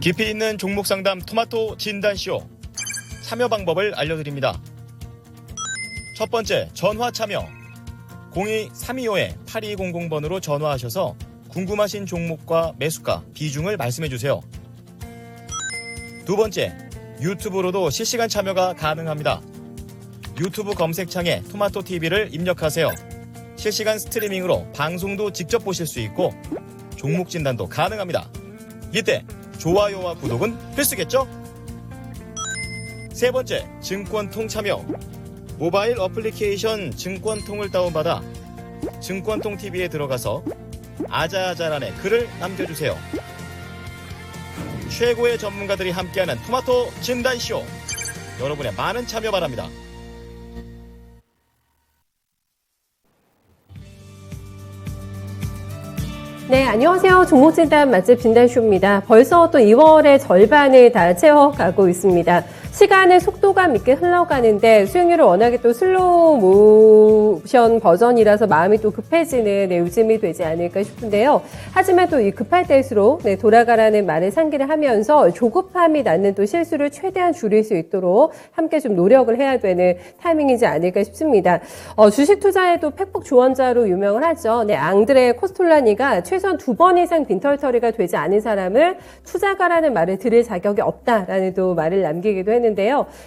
깊이 있는 종목 상담 토마토 진단쇼 참여 방법을 알려드립니다. 첫 번째, 전화 참여 02-325-8200번으로 전화하셔서 궁금하신 종목과 매수가, 비중을 말씀해주세요. 두 번째, 유튜브로도 실시간 참여가 가능합니다. 유튜브 검색창에 토마토TV를 입력하세요. 실시간 스트리밍으로 방송도 직접 보실 수 있고 종목 진단도 가능합니다. 이때 좋아요와 구독은 필수겠죠? 세 번째, 증권통 참여 모바일 어플리케이션 증권통을 다운받아 증권통TV에 들어가서 아자아자란에 글을 남겨주세요. 최고의 전문가들이 함께하는 토마토 진단쇼, 여러분의 많은 참여 바랍니다. 네, 안녕하세요. 종목진단 맛집 진단쇼입니다. 벌써 또 2월의 절반을 다 채워가고 있습니다. 시간은 속도감 있게 흘러가는데 수익률은 워낙에 또 슬로우 모션 버전이라서 마음이 또 급해지는 요즘이 되지 않을까 싶은데요. 하지만 또 이 급할 때일수록 돌아가라는 말을 상기를 하면서 조급함이 낳는 또 실수를 최대한 줄일 수 있도록 함께 좀 노력을 해야 되는 타이밍이지 않을까 싶습니다. 주식 투자에도 팩폭 조언자로 유명을 하죠. 앙드레 코스톨라니가 최소한 2번 이상 빈털터리가 되지 않은 사람을 투자가라는 말을 들을 자격이 없다라는 또 말을 남기기도 했는데요.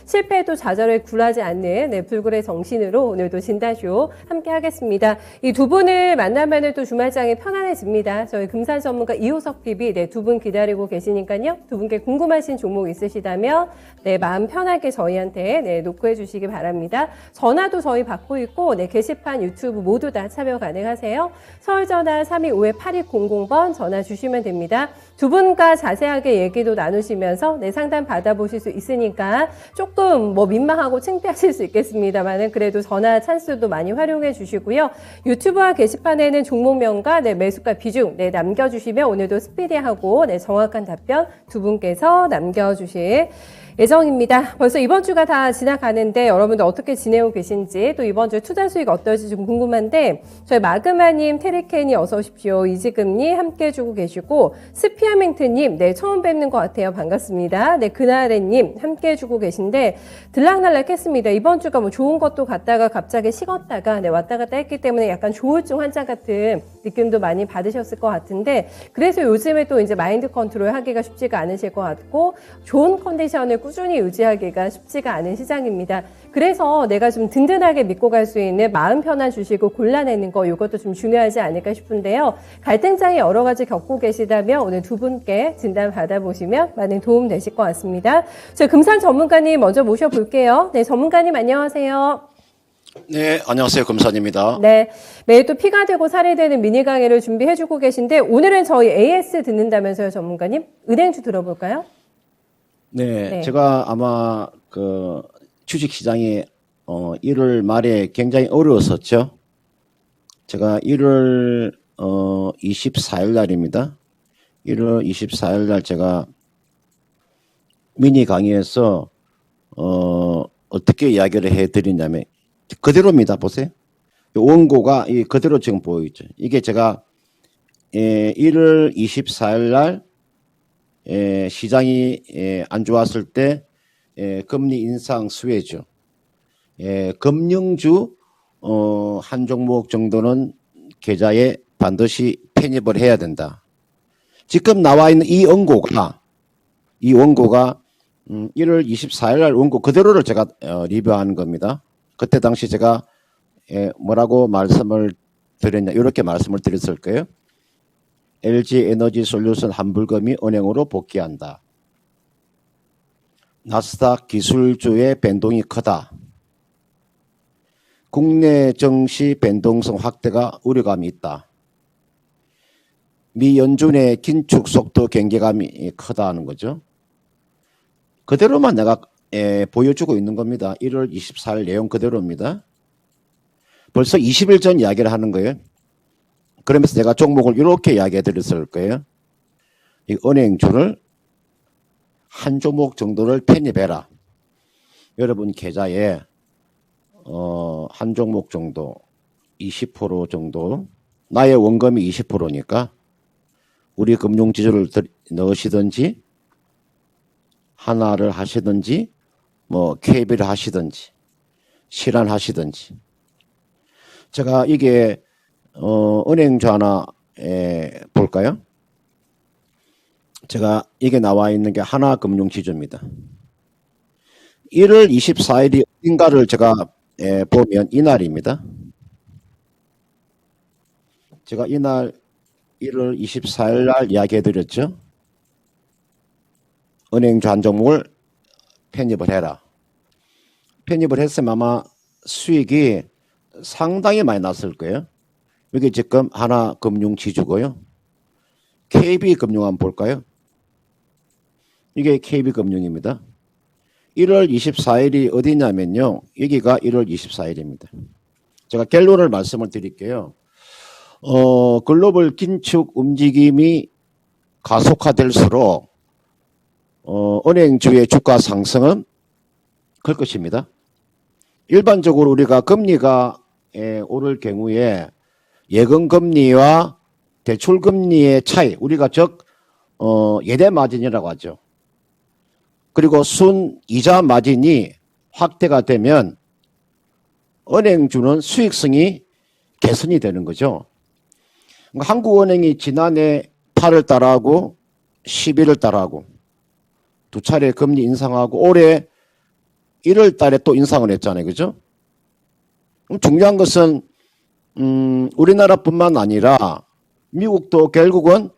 실패해도 좌절을 굴하지 않는 불굴의 정신으로 오늘도 진단쇼 함께 하겠습니다. 이 두 분을 만나면 또 주말장이 편안해집니다. 저희 금산 전문가 이호석 PB 두 분 기다리고 계시니까요. 두 분께 궁금하신 종목 있으시다면 마음 편하게 저희한테 녹화해 주시기 바랍니다. 전화도 저희 받고 있고 게시판 유튜브 모두 다 참여 가능하세요. 서울전화 325-8200번 전화 주시면 됩니다. 두 분과 자세하게 얘기도 나누시면서 상담 받아보실 수 있으니까 조금 민망하고 창피하실 수 있겠습니다만 그래도 전화 찬스도 많이 활용해 주시고요. 유튜브와 게시판에는 종목명과 매수가 비중 남겨주시면 오늘도 스피디하고 정확한 답변 두 분께서 남겨주실 예정입니다. 벌써 이번 주가 다 지나가는데 여러분들 어떻게 지내고 계신지 또 이번 주 투자 수익 어떨지 좀 궁금한데 저희 마그마님, 테리켄이 어서 오십시오. 이지금님 함께 해주고 계시고 스피아민트님 처음 뵙는 것 같아요. 반갑습니다. 그나레님 함께 해주고 계신데 들락날락했습니다. 이번 주가 좋은 것도 갔다가 갑자기 식었다가 왔다 갔다 했기 때문에 약간 조울증 환자 같은 느낌도 많이 받으셨을 것 같은데 그래서 요즘에 또 이제 마인드 컨트롤 하기가 쉽지가 않으실 것 같고 좋은 컨디션을 꾸준히 유지하기가 쉽지가 않은 시장입니다. 그래서 내가 좀 든든하게 믿고 갈 수 있는 마음 편한 주식을 골라내는 거 이것도 좀 중요하지 않을까 싶은데요. 갈등장이 여러 가지 겪고 계시다면 오늘 두 분께 진단 받아보시면 많은 도움 되실 것 같습니다. 저희 금산 전문가님 먼저 모셔볼게요. 전문가님 안녕하세요. 네, 안녕하세요. 금산입니다. 매일 또 피가 되고 살이 되는 미니 강의를 준비해주고 계신데 오늘은 저희 AS 듣는다면서요, 전문가님? 은행주 들어볼까요? 네, 제가 아마 주식시장이 1월 말에 굉장히 어려웠었죠. 제가 1월 24일 날입니다. 1월 24일 날 제가 미니 강의에서 어떻게 이야기를 해드리냐면 그대로입니다. 보세요. 원고가 그대로 지금 보이죠. 이게 제가 1월 24일 날 시장이 안 좋았을 때 금리 인상 수혜주, 금융주 한 종목 정도는 계좌에 반드시 편입을 해야 된다. 지금 나와 있는 이 원고가 1월 24일 날 원고 그대로를 제가 리뷰하는 겁니다. 그때 당시 제가 뭐라고 말씀을 드렸냐 이렇게 말씀을 드렸을 거예요. LG에너지솔루션 한불금이 은행으로 복귀한다. 나스닥 기술주의 변동이 크다. 국내 증시 변동성 확대가 우려감이 있다. 미 연준의 긴축 속도 경계감이 크다는 거죠. 그대로만 내가 보여주고 있는 겁니다. 1월 24일 내용 그대로입니다. 벌써 20일 전 이야기를 하는 거예요. 그러면서 제가 종목을 이렇게 이야기해 드렸을 거예요. 이 은행주를 한 종목 정도를 편입해라. 여러분 계좌에 한 종목 정도 20% 정도 나의 원금이 20%니까 우리 금융지주를 넣으시든지 하나를 하시든지 뭐 KB를 하시든지 실환하시든지. 제가 이게 은행주 하나 볼까요? 제가 이게 나와 있는 게 하나금융지주입니다. 1월 24일이 어딘가를 제가 보면 이날입니다. 제가 이날 1월 24일 날 이야기해드렸죠. 은행주 한 종목을 편입을 해라. 편입을 했으면 아마 수익이 상당히 많이 났을 거예요. 여기 지금 하나금융지주고요. KB금융 한번 볼까요? 이게 KB금융입니다. 1월 24일이 어디냐면요. 여기가 1월 24일입니다. 제가 결론을 말씀을 드릴게요. 글로벌 긴축 움직임이 가속화될수록 은행주의 주가 상승은 클 것입니다. 일반적으로 우리가 금리가 오를 경우에 예금금리와 대출금리의 차이, 우리가 즉 예대 마진이라고 하죠. 그리고 순 이자 마진이 확대가 되면 은행주는 수익성이 개선이 되는 거죠. 한국은행이 지난해 8월 달하고 11월 달하고 두 차례 금리 인상하고 올해 1월 달에 또 인상을 했잖아요. 그죠? 중요한 것은 우리나라뿐만 아니라 미국도 결국은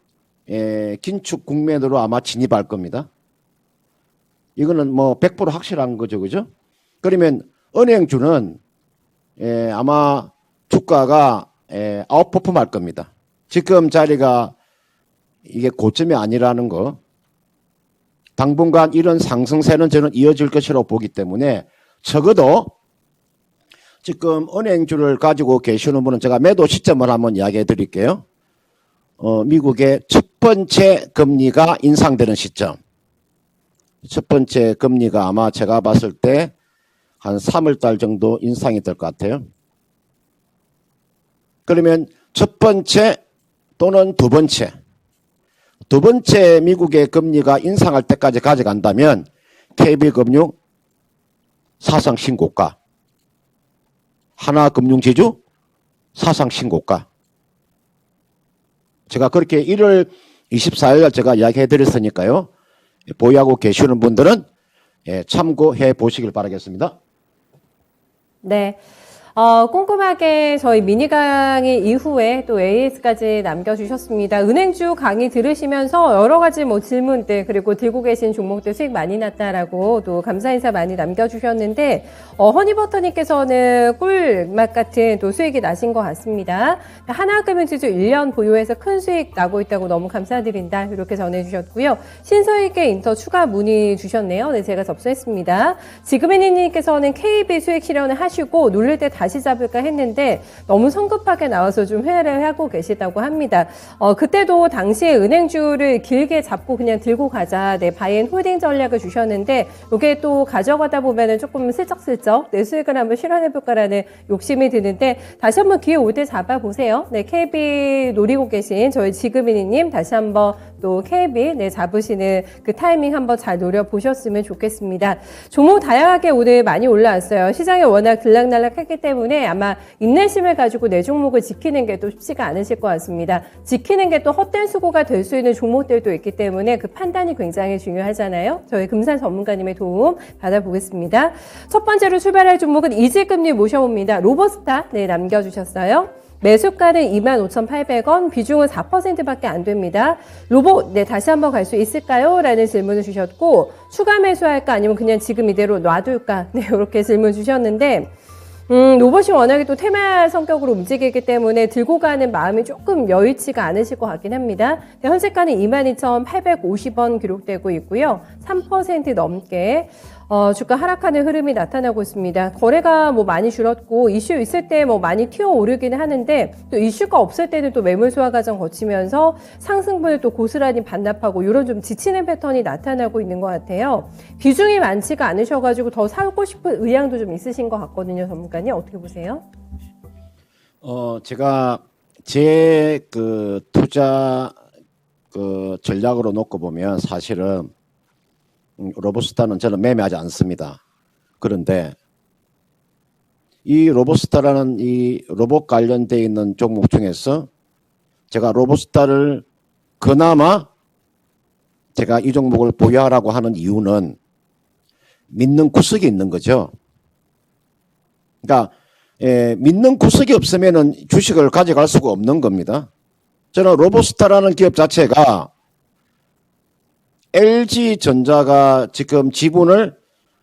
긴축 국면으로 아마 진입할 겁니다. 이거는 뭐 100% 확실한 거죠. 그죠? 그러면 은행주는 아마 주가가 아웃퍼폼 할 겁니다. 지금 자리가 이게 고점이 아니라는 거. 당분간 이런 상승세는 저는 이어질 것이라고 보기 때문에 적어도 지금 은행주를 가지고 계시는 분은 제가 매도 시점을 한번 이야기해 드릴게요. 미국의 첫 번째 금리가 인상되는 시점. 첫 번째 금리가 아마 제가 봤을 때 한 3월 달 정도 인상이 될 것 같아요. 그러면 첫 번째 또는 두 번째 미국의 금리가 인상할 때까지 가져간다면 KB금융 사상 신고가, 하나금융지주 사상 신고가. 제가 그렇게 1월 24일 날 제가 이야기해 드렸으니까요. 보유하고 계시는 분들은 참고해 보시길 바라겠습니다. 네. 꼼꼼하게 저희 미니 강의 이후에 또 AS까지 남겨주셨습니다. 은행주 강의 들으시면서 여러 가지 뭐 질문들 그리고 들고 계신 종목들 수익 많이 났다라고 또 감사 인사 많이 남겨주셨는데 허니버터님께서는 꿀맛 같은 또 수익이 나신 것 같습니다. 하나금융지주 1년 보유해서 큰 수익 나고 있다고 너무 감사드린다 이렇게 전해주셨고요. 신서익계 인터 추가 문의 주셨네요. 네, 제가 접수했습니다. 지금이니님께서는 KB 수익 실현을 하시고 누를 때 다시 잡을까 했는데 너무 성급하게 나와서 좀 회의를 하고 계시다고 합니다. 그때도 당시에 은행주를 길게 잡고 그냥 들고 가자. 네, 바이앤 홀딩 전략을 주셨는데 이게 또 가져가다 보면은 조금 슬쩍슬쩍 내 수익을 한번 실현해볼까라는 욕심이 드는데 다시 한번 기회 올 때 잡아보세요. 네, KB 노리고 계신 저희 지금이니님 다시 한번 또 KB 네, 잡으시는 그 타이밍 한번 잘 노려보셨으면 좋겠습니다. 종목 다양하게 오늘 많이 올라왔어요. 시장이 워낙 들락날락했기 때문에 아마 인내심을 가지고 내 종목을 지키는 게 또 쉽지가 않으실 것 같습니다. 지키는 게 또 헛된 수고가 될 수 있는 종목들도 있기 때문에 그 판단이 굉장히 중요하잖아요. 저희 금산 전문가님의 도움 받아보겠습니다. 첫 번째로 출발할 종목은 이직금리 모셔봅니다. 로버스타 네, 남겨주셨어요. 매수가는 25,800원, 비중은 4%밖에 안 됩니다. 로봇, 네, 다시 한번 갈 수 있을까요? 라는 질문을 주셨고, 추가 매수할까 아니면 그냥 지금 이대로 놔둘까? 네, 이렇게 질문 주셨는데, 로봇이 워낙에 또 테마 성격으로 움직이기 때문에 들고 가는 마음이 조금 여의치가 않으실 것 같긴 합니다. 현재가는 22,850원 기록되고 있고요. 3% 넘게 주가 하락하는 흐름이 나타나고 있습니다. 거래가 뭐 많이 줄었고 이슈 있을 때 뭐 많이 튀어 오르기는 하는데 또 이슈가 없을 때는 또 매물 소화 과정 거치면서 상승분을 또 고스란히 반납하고 이런 좀 지치는 패턴이 나타나고 있는 것 같아요. 비중이 많지가 않으셔가지고 더 사고 싶은 의향도 좀 있으신 것 같거든요, 전문가님. 어떻게 보세요? 제가 제 투자 전략으로 놓고 보면 사실은 로보스타는 저는 매매하지 않습니다. 그런데 이 로보스타라는 이 로봇 관련되어 있는 종목 중에서 제가 로보스타를 그나마 제가 이 종목을 보유하라고 하는 이유는 믿는 구석이 있는 거죠. 그러니까 믿는 구석이 없으면은 주식을 가져갈 수가 없는 겁니다. 저는 로보스타라는 기업 자체가 LG전자가 지금 지분을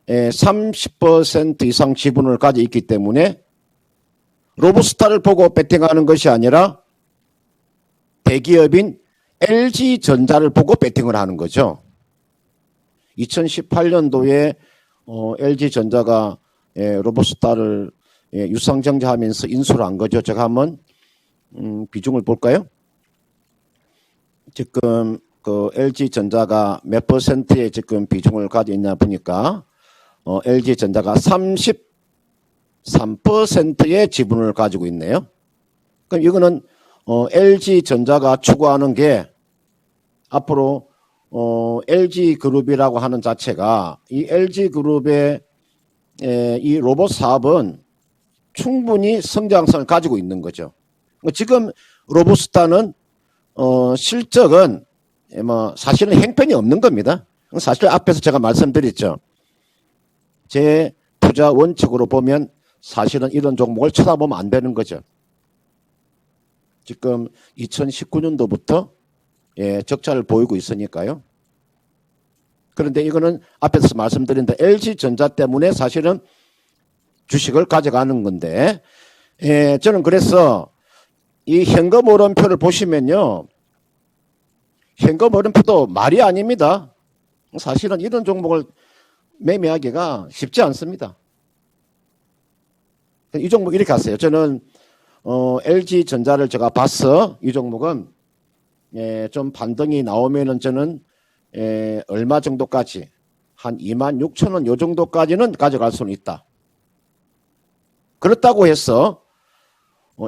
30% 이상 지분을 가지고 있기 때문에 로보스타를 보고 배팅하는 것이 아니라 대기업인 LG전자를 보고 배팅을 하는 거죠. 2018년도에 LG전자가 로보스타를 유상증자하면서 인수를 한 거죠. 제가 한번 비중을 볼까요? 지금 그 LG전자가 몇 퍼센트의 지금 비중을 가지고 있냐 보니까 LG전자가 33%의 지분을 가지고 있네요. 그럼 이거는 LG전자가 추구하는 게 앞으로 LG그룹이라고 하는 자체가 이 LG그룹의 이 로봇 사업은 충분히 성장성을 가지고 있는 거죠. 지금 로보스타는 실적은 뭐 사실은 행편이 없는 겁니다. 사실 앞에서 제가 말씀드렸죠. 제 투자 원칙으로 보면 사실은 이런 종목을 쳐다보면 안 되는 거죠. 지금 2019년도부터 적자를 보이고 있으니까요. 그런데 이거는 앞에서 말씀드린 대 LG전자 때문에 사실은 주식을 가져가는 건데 저는 그래서 이 현금 오름표를 보시면요. 현금 오름표도 말이 아닙니다. 사실은 이런 종목을 매매하기가 쉽지 않습니다. 이 종목 이렇게 하세요. 저는 LG전자를 제가 봤어. 이 종목은 좀 반등이 나오면은 저는 얼마 정도까지 한 26,000원 요 정도까지는 가져갈 수는 있다. 그렇다고 해서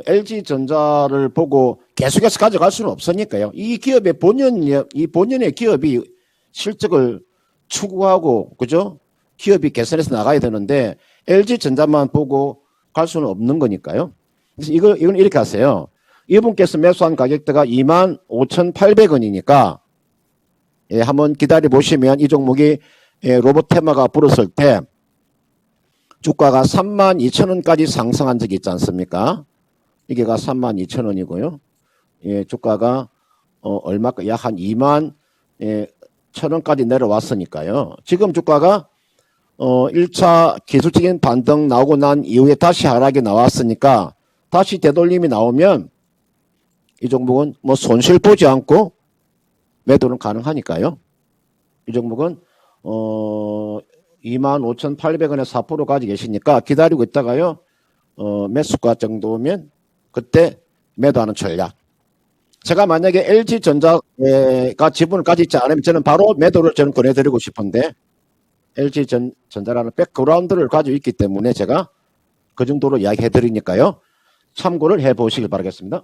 LG전자를 보고 계속해서 가져갈 수는 없으니까요. 이 기업의 본연의 기업이 실적을 추구하고 그죠? 기업이 개선해서 나가야 되는데 LG전자만 보고 갈 수는 없는 거니까요. 그래서 이건 이렇게 하세요. 이분께서 매수한 가격대가 25,800원이니까 한번 기다려 보시면 이 종목이 로봇 테마가 불었을 때 주가가 32,000원까지 상승한 적이 있지 않습니까? 이게가 32,000원이고요. 주가가 얼마까 약 한 21,000원까지 내려왔으니까요. 지금 주가가 1차 기술적인 반등 나오고 난 이후에 다시 하락이 나왔으니까 다시 되돌림이 나오면 이 종목은 뭐 손실 보지 않고 매도는 가능하니까요. 이 종목은 25,800원에 4% 가지고 계시니까 기다리고 있다가요. 매수가 정도면 그때 매도하는 전략. 제가 만약에 LG전자가 지분을 가지고 있지 않으면 저는 바로 매도를 저는 권해드리고 싶은데 LG전자라는 백그라운드를 가지고 있기 때문에 제가 그 정도로 이야기해드리니까요. 참고를 해보시길 바라겠습니다.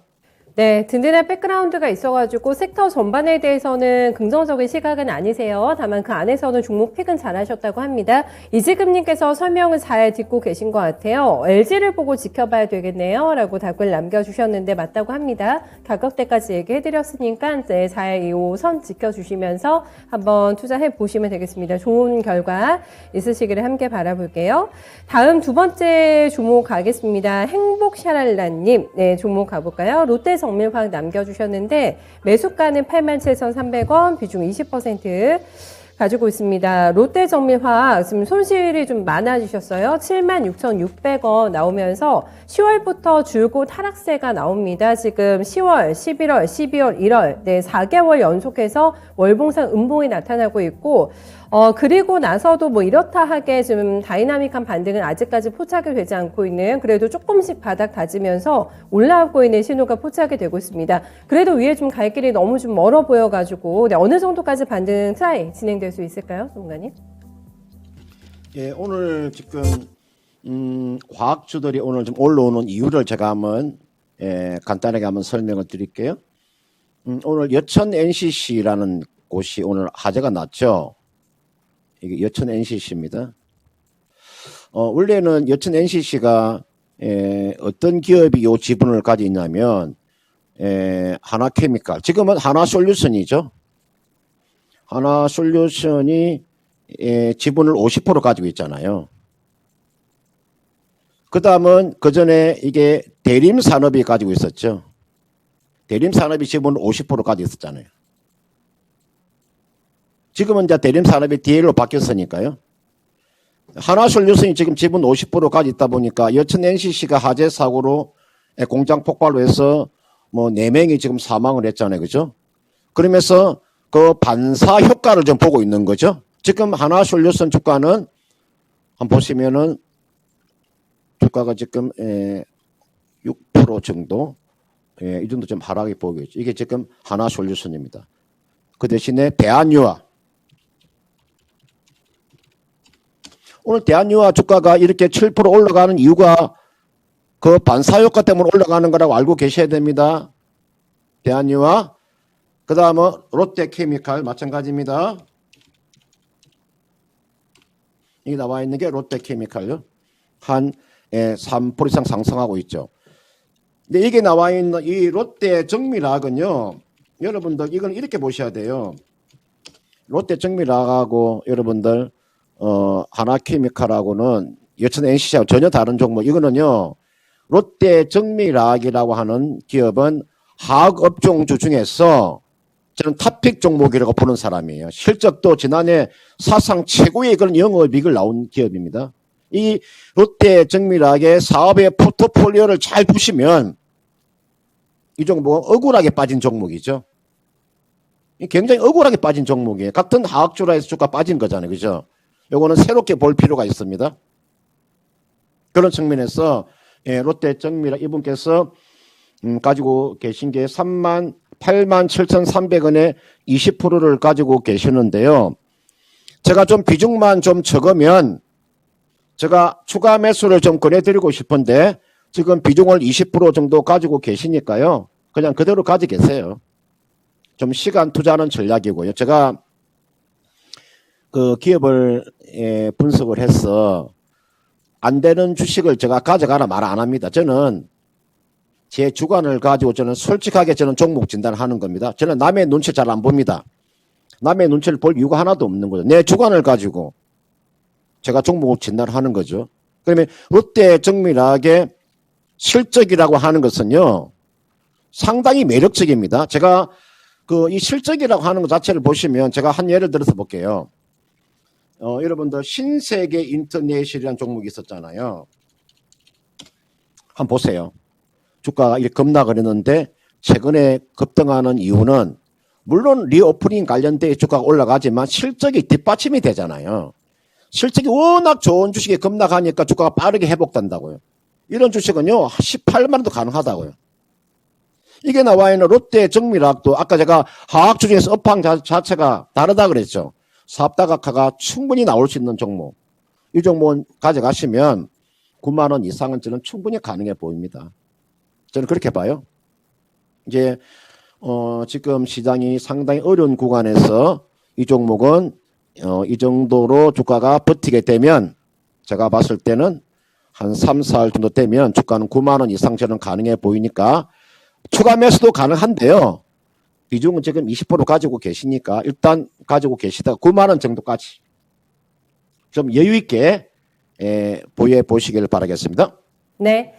네, 든든한 백그라운드가 있어가지고 섹터 전반에 대해서는 긍정적인 시각은 아니세요. 다만 그 안에서는 종목 픽은 잘하셨다고 합니다. 이지금님께서 설명을 잘 듣고 계신 것 같아요. LG를 보고 지켜봐야 되겠네요. 라고 답글 남겨주셨는데 맞다고 합니다. 가격대까지 얘기해드렸으니까 네, 잘 이 선 지켜주시면서 한번 투자해 보시면 되겠습니다. 좋은 결과 있으시기를 함께 바라볼게요. 다음 두 번째 종목 가겠습니다. 행복샤랄라님, 네, 종목 가볼까요? 롯데 정밀화학 남겨주셨는데 매수가는 87,300원, 비중 20% 가지고 있습니다. 롯데 정밀화학 지금 손실이 좀 많아지셨어요. 76,600원 나오면서 10월부터 줄곧 하락세가 나옵니다. 지금 10월, 11월, 12월, 1월 네, 4개월 연속해서 월봉상 음봉이 나타나고 있고 그리고 나서도 뭐 이렇다 하게 좀 다이나믹한 반등은 아직까지 포착이 되지 않고 있는 그래도 조금씩 바닥 다지면서 올라오고 있는 신호가 포착이 되고 있습니다. 그래도 위에 좀 갈 길이 너무 좀 멀어 보여가지고 네, 어느 정도까지 반등 트라이 진행될 수 있을까요, 전문가님? 예, 오늘 지금 과학주들이 오늘 좀 올라오는 이유를 제가 한번 간단하게 한번 설명을 드릴게요. 오늘 여천 NCC라는 곳이 오늘 화제가 났죠. 이게 여천 NCC입니다. 원래는 여천 NCC가 어떤 기업이 요 지분을 가지고 있냐면 하나케미칼, 지금은 하나솔루션이죠. 하나솔루션이 지분을 50% 가지고 있잖아요. 그 다음은 그 전에 이게 대림산업이 가지고 있었죠. 대림산업이 지분을 50% 가지고 있었잖아요. 지금은 이제 대림산업이 DL로 바뀌었으니까요. 하나솔루션이 지금 지분 50% 가지고 있다 보니까 여천 NCC가 화재 사고로 공장 폭발로 해서 뭐 4명이 지금 사망을 했잖아요. 그죠? 그러면서 그 반사 효과를 좀 보고 있는 거죠. 지금 하나솔루션 주가는 한번 보시면은 주가가 지금 6% 정도, 이 정도 좀 하락이 보이겠죠. 이게 지금 하나솔루션입니다. 그 대신에 대한유화, 오늘 대한유화 주가가 이렇게 7% 올라가는 이유가 그 반사효과 때문에 올라가는 거라고 알고 계셔야 됩니다. 대한유화, 그 다음은 롯데케미칼 마찬가지입니다. 여기 나와 있는 게 롯데케미칼요. 한 3% 이상 상승하고 있죠. 근데 이게 나와 있는 이 롯데 정밀학은요, 여러분들 이건 이렇게 보셔야 돼요. 롯데 정밀학하고 여러분들 하나케미칼하고는 여천 NCC하고 전혀 다른 종목. 이거는요, 롯데 정밀학이라고 하는 기업은 화학업종주 중에서 저는 탑픽 종목이라고 보는 사람이에요. 실적도 지난해 사상 최고의 그런 영업이익을 나온 기업입니다. 이 롯데 정밀학의 사업의 포트폴리오를 잘 보시면 이 종목은 억울하게 빠진 종목이죠. 굉장히 억울하게 빠진 종목이에요. 같은 화학주라에서 주가 빠진 거잖아요. 그죠? 요거는 새롭게 볼 필요가 있습니다. 그런 측면에서 롯데 정밀학 이분께서 가지고 계신 게 38,7,300원에 20%를 가지고 계시는데요. 제가 좀 비중만 좀 적으면 제가 추가 매수를 좀 권해드리고 싶은데 지금 비중을 20% 정도 가지고 계시니까요. 그냥 그대로 가지고 계세요. 좀 시간 투자하는 전략이고요. 제가 그 기업을 분석을 해서 안 되는 주식을 제가 가져가라 말 안 합니다. 저는 제 주관을 가지고 저는 솔직하게 저는 종목 진단하는 겁니다. 저는 남의 눈치 잘 안 봅니다. 남의 눈치를 볼 이유가 하나도 없는 거죠. 내 주관을 가지고 제가 종목을 진단하는 거죠. 그러면 롯데 정밀학의 실적이라고 하는 것은요, 상당히 매력적입니다. 제가 이 실적이라고 하는 것 자체를 보시면 제가 한 예를 들어서 볼게요. 여러분들 신세계 인터넷이라는 종목이 있었잖아요. 한번 보세요. 주가가 이렇게 급락을 했는데 최근에 급등하는 이유는 물론 리오프닝 관련된 주가가 올라가지만 실적이 뒷받침이 되잖아요. 실적이 워낙 좋은 주식이 급락하니까 주가가 빠르게 회복된다고요. 이런 주식은요 18만 원도 가능하다고요. 이게 나와 있는 롯데 정밀학도 아까 제가 화학주 중에서 업황 자체가 다르다 그랬죠. 사업다각화가 충분히 나올 수 있는 종목. 이 종목은 가져가시면 9만 원 이상은 저는 충분히 가능해 보입니다. 저는 그렇게 봐요. 이제 지금 시장이 상당히 어려운 구간에서 이 종목은 이 정도로 주가가 버티게 되면 제가 봤을 때는 한 3, 4일 정도 되면 주가는 9만 원 이상 저는 가능해 보이니까 추가 매수도 가능한데요. 비중은 지금 20% 가지고 계시니까 일단 가지고 계시다가 9만 원 정도까지 좀 여유 있게 보유해 보시길 바라겠습니다. 네.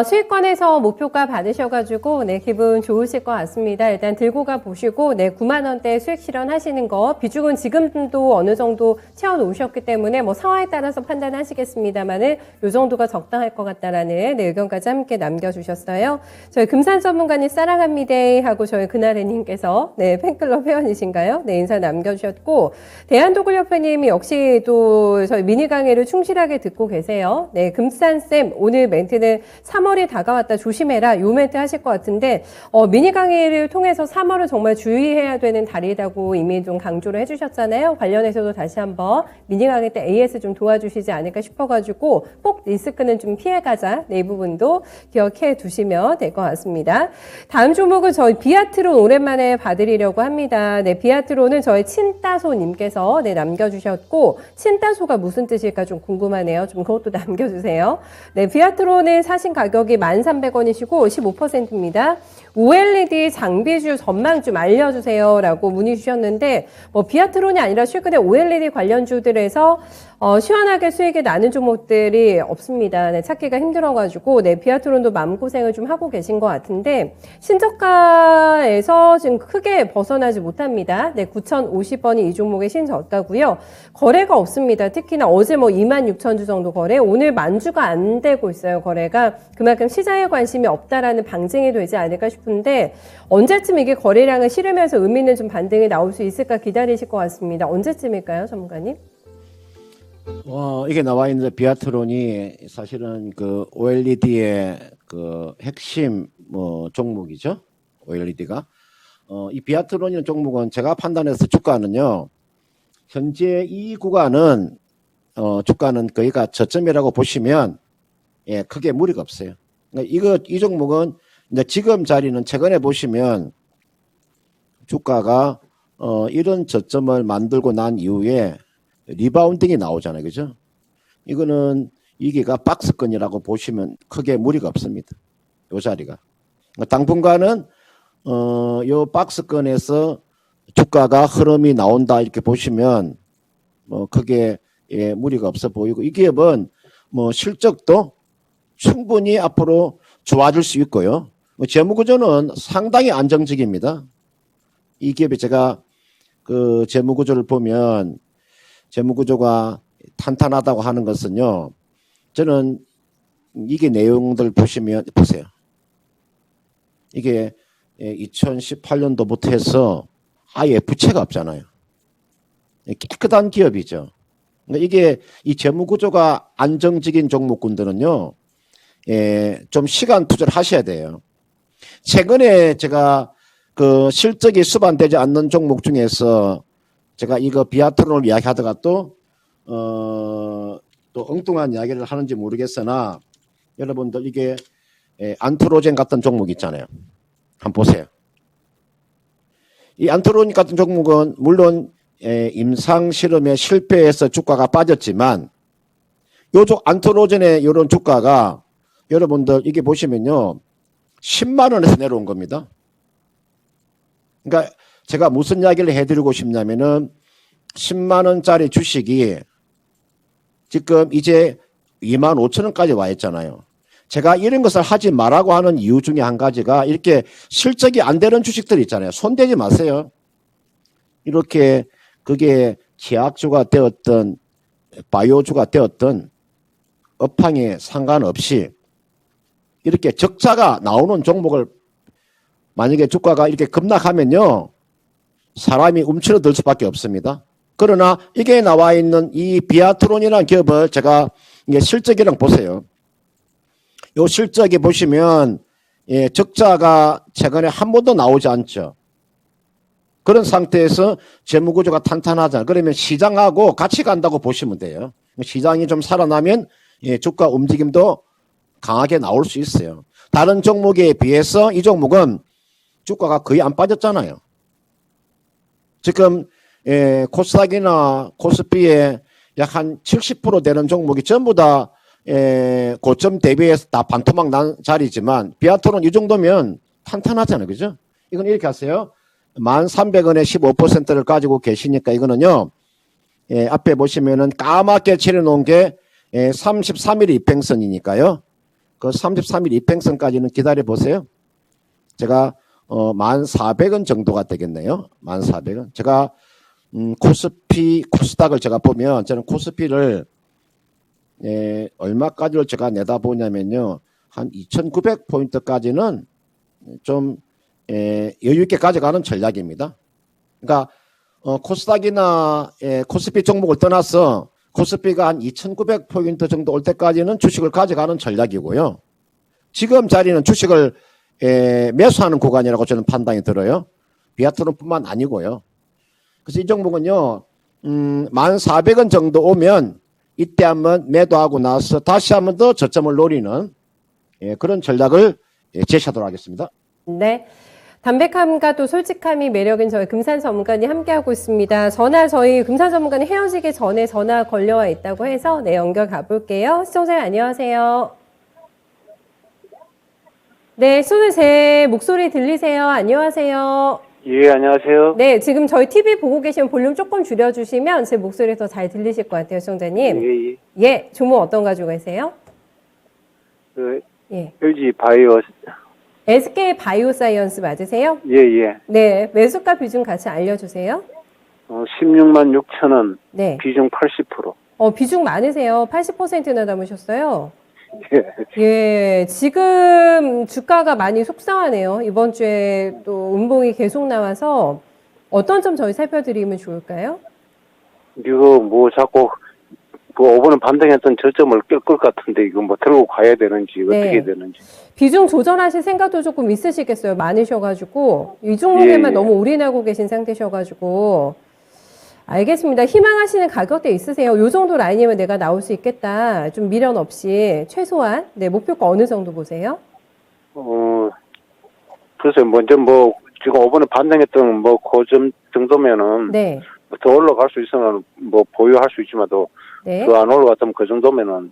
수익권에서 목표가 받으셔가지고, 기분 좋으실 것 같습니다. 일단 들고 가 보시고, 9만원대 수익 실현하시는 거, 비중은 지금도 어느 정도 채워놓으셨기 때문에, 상황에 따라서 판단하시겠습니다만은, 요 정도가 적당할 것 같다라는, 의견까지 함께 남겨주셨어요. 저희 금산 전문가님 사랑합니다 하고 저희 그나래님께서, 팬클럽 회원이신가요? 인사 남겨주셨고, 대한도굴협회님이 역시 또 저희 미니 강의를 충실하게 듣고 계세요. 금산쌤, 오늘 멘트는 3월이 다가왔다 조심해라 요 멘트 하실 것 같은데 미니 강의를 통해서 3월은 정말 주의해야 되는 달이라고 이미 좀 강조를 해주셨잖아요. 관련해서도 다시 한번 미니 강의 때 AS 좀 도와주시지 않을까 싶어가지고 꼭 리스크는 좀 피해가자. 네, 이 부분도 기억해 두시면 될 것 같습니다. 다음 종목은 저희 비아트론 오랜만에 봐드리려고 합니다. 네, 비아트론은 저희 친따소님께서 네, 남겨주셨고 친따소가 무슨 뜻일까 좀 궁금하네요. 좀 그것도 남겨주세요. 네, 비아트론은 사신 가격이 1,300원이시고 15%입니다. OLED 장비주 전망 좀 알려주세요 라고 문의 주셨는데 비아트론이 아니라 최근에 OLED 관련주들에서 시원하게 수익이 나는 종목들이 없습니다. 네, 찾기가 힘들어가지고 네, 비아트론도 마음고생을 좀 하고 계신 것 같은데 신저가에서 지금 크게 벗어나지 못합니다. 네, 9,050원이 이 종목의 신저가고요. 거래가 없습니다. 특히나 어제 26,000주 정도 거래, 오늘 만주가 안 되고 있어요. 거래가 그만큼 시장에 관심이 없다라는 방증이 되지 않을까 싶은데 언제쯤 이게 거래량을 실으면서 의미 있는 좀 반등이 나올 수 있을까 기다리실 것 같습니다. 언제쯤일까요, 전문가님? 이게 나와 있는 비아트론이 사실은 그 OLED의 그 핵심 종목이죠. OLED가. 이 비아트론이라는 종목은 제가 판단해서 주가는요. 현재 이 구간은 주가는 거기가 저점이라고 보시면 예, 크게 무리가 없어요. 그러니까 이 종목은 이제 지금 자리는 최근에 보시면 주가가 이런 저점을 만들고 난 이후에 리바운딩이 나오잖아요. 그죠? 이거는 이게가 박스권이라고 보시면 크게 무리가 없습니다. 요 자리가. 당분간은 요 박스권에서 주가가 흐름이 나온다 이렇게 보시면 크게 예, 무리가 없어 보이고 이 기업은 실적도 충분히 앞으로 좋아질 수 있고요. 재무구조는 상당히 안정적입니다. 이 기업에 제가 그 재무구조를 보면 재무구조가 탄탄하다고 하는 것은요. 저는 이게 내용들 보시면 보세요. 이게 2018년도부터 해서 아예 부채가 없잖아요. 깨끗한 기업이죠. 그러니까 이게 이 재무구조가 안정적인 종목군들은요. 좀 시간 투자를 하셔야 돼요. 최근에 제가 그 실적이 수반되지 않는 종목 중에서 제가 이거 비아트론을 이야기하다가 또 엉뚱한 이야기를 하는지 모르겠으나 여러분들 이게 안트로젠 같은 종목 있잖아요. 한번 보세요. 이 안트로젠 같은 종목은 물론 임상 실험에 실패해서 주가가 빠졌지만 요쪽 안트로젠의 이런 주가가 여러분들 이게 보시면요. 10만 원에서 내려온 겁니다. 그러니까 제가 무슨 이야기를 해드리고 싶냐면은 10만 원짜리 주식이 지금 이제 2만 5천 원까지 와 있잖아요. 제가 이런 것을 하지 말라고 하는 이유 중에 한 가지가 이렇게 실적이 안 되는 주식들 있잖아요. 손대지 마세요. 이렇게 그게 제약주가 되었던 바이오주가 되었던 업황에 상관없이 이렇게 적자가 나오는 종목을 만약에 주가가 이렇게 급락하면요. 사람이 움츠러들 수밖에 없습니다. 그러나 이게 나와 있는 이 비아트론이라는 기업을 제가 이게 실적이랑 보세요. 요 실적이 보시면 예, 적자가 최근에 한 번도 나오지 않죠. 그런 상태에서 재무구조가 탄탄하잖아요. 그러면 시장하고 같이 간다고 보시면 돼요. 시장이 좀 살아나면 예, 주가 움직임도 강하게 나올 수 있어요. 다른 종목에 비해서 이 종목은 주가가 거의 안 빠졌잖아요. 지금 코스닥이나 코스피의 약 한 70% 되는 종목이 전부 다 고점 대비해서 다 반토막 난 자리지만 비아트론 이 정도면 탄탄하잖아요. 그죠? 이건 이렇게 하세요. 1,300원에 15%를 가지고 계시니까 이거는요. 앞에 보시면은 까맣게 칠해놓은 게 33일 이평선이니까요. 그 33일 이평선까지는 기다려 보세요. 제가 1,400원 정도가 되겠네요. 1,400원. 제가 코스피, 코스닥을 제가 보면 저는 코스피를 얼마까지를 제가 내다보냐면요. 한 2,900포인트까지는 좀 여유 있게 가져가는 전략입니다. 그러니까 코스닥이나 코스피 종목을 떠나서 코스피가 한 2,900포인트 정도 올 때까지는 주식을 가져가는 전략이고요. 지금 자리는 주식을 매수하는 구간이라고 저는 판단이 들어요. 비아트론뿐만 아니고요. 그래서 이 종목은요, 1,400원 정도 오면 이때 한번 매도하고 나서 다시 한번 더 저점을 노리는 그런 전략을 제시하도록 하겠습니다. 네. 담백함과 또 솔직함이 매력인 저희 금산 전문가님 함께하고 있습니다. 전화 저희 금산 전문가님 헤어지기 전에 전화 걸려와 있다고 해서 네, 연결 가볼게요. 시청자님 안녕하세요. 네, 시청자 제 목소리 들리세요? 안녕하세요. 예, 안녕하세요. 네, 지금 저희 TV 보고 계시면 볼륨 조금 줄여주시면 제 목소리 더 잘 들리실 것 같아요, 시청자님. 예, 예. 예, 종목 어떤 가지고 계세요? 그, 예. LG 바이오, SK 바이오사이언스 맞으세요? 예, 예. 네, 매수가 비중 같이 알려주세요. 16만 6천 원, 네. 비중 80%. 비중 많으세요. 80%나 담으셨어요. 예. 예, 지금 주가가 많이 속상하네요. 이번 주에 또 음봉이 계속 나와서 어떤 점 저희 살펴드리면 좋을까요? 이거 뭐 자꾸, 그 5번은 반등했던 저점을 깰 것 같은데, 이거 뭐 들고 가야 되는지, 네. 어떻게 되는지. 비중 조절하실 생각도 조금 있으시겠어요. 많으셔가지고. 이 종목에만 예, 예. 너무 올인하고 계신 상태셔가지고. 알겠습니다. 희망하시는 가격대 있으세요? 요 정도 라인이면 내가 나올 수 있겠다. 좀 미련 없이 최소한. 네, 목표가 어느 정도 보세요? 글쎄, 먼저 뭐, 지금 5번은 반등했던 뭐, 고점 정도면은, 네. 더 올라갈 수 있으면 뭐, 보유할 수 있지만도, 네. 더 안 올라갔다면 그 정도면은,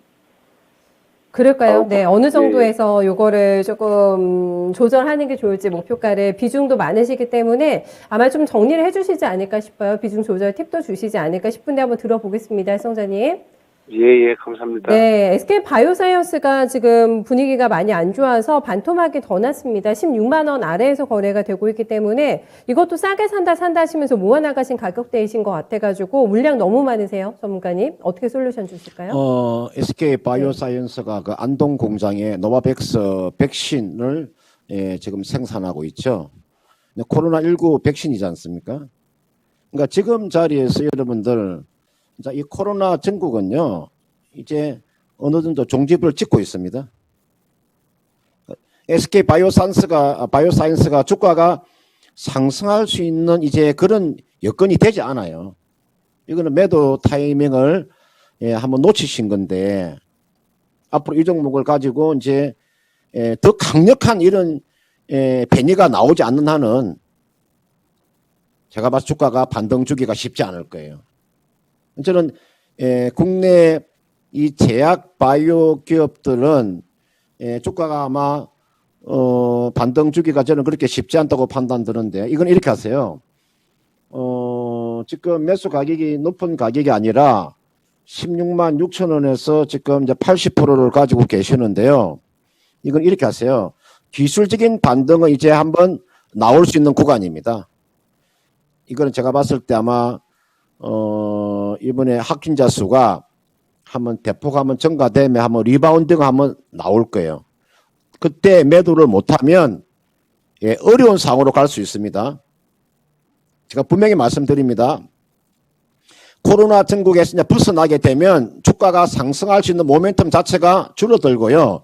그럴까요? 네, 어느 예. 정도에서 요거를 조금 조절하는 게 좋을지 목표가를 비중도 많으시기 때문에 아마 좀 정리를 해주시지 않을까 싶어요. 비중 조절 팁도 주시지 않을까 싶은데 한번 들어보겠습니다, 시청자님. 예, 예, 감사합니다. 네, SK 바이오사이언스가 지금 분위기가 많이 안 좋아서 반토막이 더 났습니다. 16만 원 아래에서 거래가 되고 있기 때문에 이것도 싸게 산다 하시면서 모아나가신 가격대이신 것 같아가지고 물량 너무 많으세요, 전문가님. 어떻게 솔루션 주실까요? SK 바이오사이언스가 그 안동 공장에 노바백스 백신을 지금 생산하고 있죠. 코로나19 백신이지 않습니까? 그러니까 지금 자리에서 여러분들 자, 이 코로나 전국은요, 이제 어느 정도 종집을 찍고 있습니다. SK 바이오사이언스가 주가가 상승할 수 있는 이제 그런 여건이 되지 않아요. 이거는 매도 타이밍을 한번 놓치신 건데, 앞으로 이 종목을 가지고 이제 더 강력한 이런 변이가 나오지 않는 한은 제가 봐서 주가가 반등 주기가 쉽지 않을 거예요. 저는 국내 이 제약 바이오 기업들은 주가가 아마 반등 주기가 저는 그렇게 쉽지 않다고 판단드는데 이건 이렇게 하세요. 지금 매수 가격이 높은 가격이 아니라 16만 6천 원에서 지금 이제 80%를 가지고 계시는데요. 이건 이렇게 하세요. 기술적인 반등은 이제 한번 나올 수 있는 구간입니다. 이거는 제가 봤을 때 아마 이번에 확진자 수가 한번 대폭 한번 증가되면 한번 리바운드가 한번 나올 거예요. 그때 매도를 못하면 어려운 상황으로 갈 수 있습니다. 제가 분명히 말씀드립니다. 코로나 전국에서 이제 벗어나게 되면 주가가 상승할 수 있는 모멘텀 자체가 줄어들고요.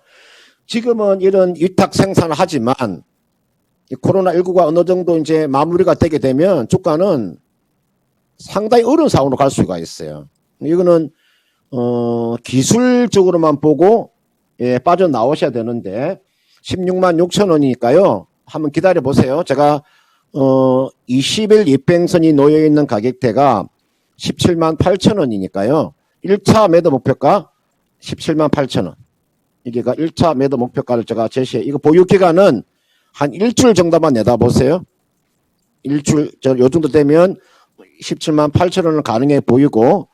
지금은 이런 위탁 생산을 하지만 이 코로나19가 어느 정도 이제 마무리가 되게 되면 주가는 상당히 어려운 상황으로 갈 수가 있어요. 이거는 기술적으로만 보고 빠져나오셔야 되는데 16만 6천 원이니까요. 한번 기다려 보세요. 제가 20일 입행선이 놓여 있는 가격대가 17만 8천 원이니까요. 1차 매도 목표가 17만 8천 원. 이게가 1차 매도 목표가를 제가 제시해. 이거 보유 기간은 한 일주일 정도만 내다보세요. 일주일, 요 정도 되면 17만 8천 원을 가능해 보이고,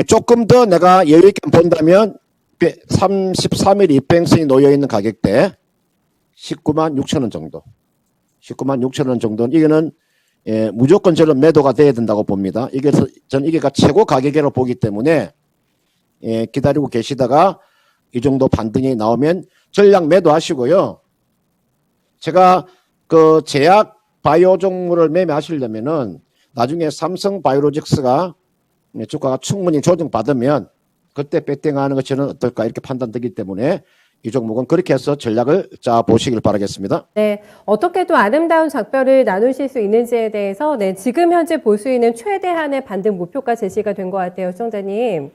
조금 더 내가 여유있게 본다면 33일 입행선이 놓여있는 가격대 19만 6천 원 정도. 19만 6천 원 정도는 이거는 무조건 저는 매도가 돼야 된다고 봅니다. 저는 이게가 최고 가격으로 보기 때문에 기다리고 계시다가 이 정도 반등이 나오면 전량 매도하시고요. 제가 그 제약 바이오 종목을 매매하시려면은 나중에 삼성 바이오로직스가 주가가 충분히 조정받으면 그때 배팅하는 것 저는 어떨까 이렇게 판단되기 때문에 이 종목은 그렇게 해서 전략을 짜 보시길 바라겠습니다. 네, 어떻게 또 아름다운 작별을 나누실 수 있는지에 대해서 네, 지금 현재 볼 수 있는 최대한의 반등 목표가 제시가 된 것 같아요, 시청자님.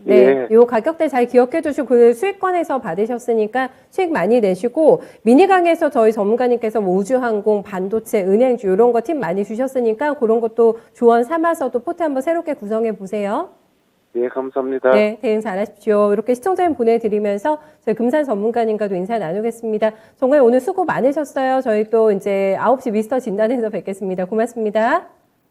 네, 예. 요 가격대 잘 기억해 두시고 그 수익권에서 받으셨으니까 수익 많이 내시고 미니 강에서 저희 전문가님께서 뭐 우주항공, 반도체, 은행주 이런 거 팁 많이 주셨으니까 그런 것도 조언 삼아서도 포트 한번 새롭게 구성해 보세요. 예, 감사합니다. 네, 대응 잘하십시오. 이렇게 시청자님 보내드리면서 저희 금산 전문가님과도 인사 나누겠습니다. 정말 오늘 수고 많으셨어요. 저희 또 이제 9시 미스터 진단에서 뵙겠습니다. 고맙습니다.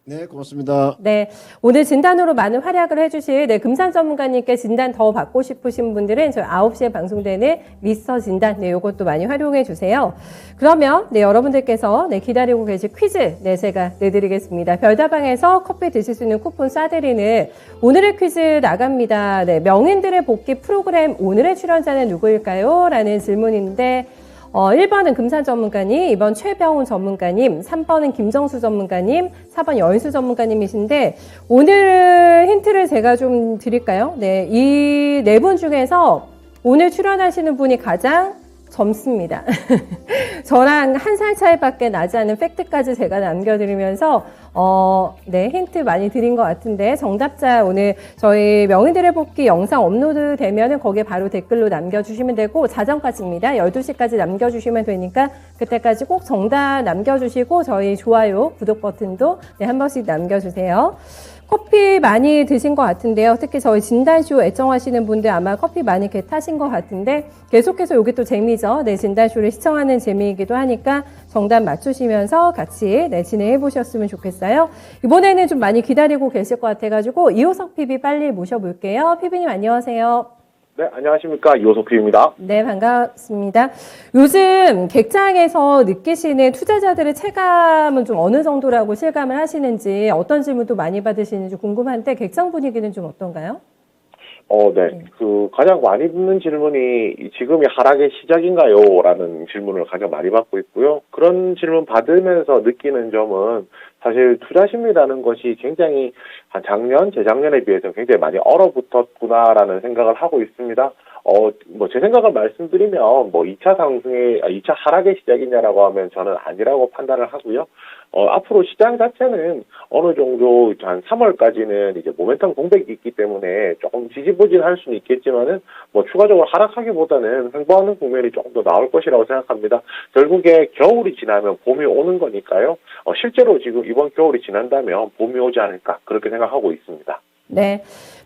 네, 고맙습니다. 네, 오늘 진단으로 많은 활약을 해주실 금산 전문가님께 진단 더 받고 싶으신 분들은 저희 9시에 방송되는 미스터 진단, 네, 요것도 많이 활용해 주세요. 그러면 네, 여러분들께서 네, 기다리고 계실 퀴즈, 네, 제가 내드리겠습니다. 별다방에서 커피 드실 수 있는 쿠폰 쏴드리는 오늘의 퀴즈 나갑니다. 네, 명인들의 복귀 프로그램 오늘의 출연자는 누구일까요? 라는 질문인데 1번은 금산 전문가님, 2번 최병훈 전문가님, 3번은 김정수 전문가님, 4번 여인수 전문가님이신데 오늘 힌트를 제가 좀 드릴까요? 네, 이 네 분 중에서 오늘 출연하시는 분이 가장 젊습니다. 저랑 한 살 차이밖에 나지 않은 팩트까지 제가 남겨드리면서 네, 힌트 많이 드린 것 같은데 정답자 오늘 저희 명인들의 복귀 영상 업로드 되면은 거기에 바로 댓글로 남겨주시면 되고 자정까지입니다. 12시까지 남겨주시면 되니까 그때까지 꼭 정답 남겨주시고 저희 좋아요, 구독 버튼도 네, 한 번씩 남겨주세요. 커피 많이 드신 것 같은데요. 특히 저희 진단쇼 애청하시는 분들 아마 커피 많이 타신 것 같은데 계속해서 이게 또 재미죠. 네, 진단쇼를 시청하는 재미이기도 하니까 정답 맞추시면서 같이 네, 진행해 보셨으면 좋겠어요. 이번에는 좀 많이 기다리고 계실 것 같아가지고 이호석 PB 빨리 모셔볼게요. PB님 안녕하세요. 네, 안녕하십니까. 이호석 PB입니다. 네, 반갑습니다. 요즘 객장에서 느끼시는 투자자들의 체감은 좀 어느 정도라고 실감을 하시는지 어떤 질문도 많이 받으시는지 궁금한데 객장 분위기는 좀 어떤가요? 네. 가장 많이 듣는 질문이 지금이 하락의 시작인가요? 라는 질문을 가장 많이 받고 있고요. 그런 질문 받으면서 느끼는 점은 사실 투자 심리라는 것이 굉장히 한 작년, 재작년에 비해서 굉장히 많이 얼어붙었구나라는 생각을 하고 있습니다. 제 생각을 말씀드리면 2차 하락의 시작이냐라고 하면 저는 아니라고 판단을 하고요. 앞으로 시장 자체는 어느 정도 한 3월까지는 이제 모멘텀 공백이 있기 때문에 조금 지지부진할 수는 있겠지만은 추가적으로 하락하기보다는 횡보하는 국면이 조금 더 나올 것이라고 생각합니다. 결국에 겨울이 지나면 봄이 오는 거니까요. 실제로 지금 이번 겨울이 지난다면 봄이 오지 않을까 그렇게 생각하고 있습니다. 네.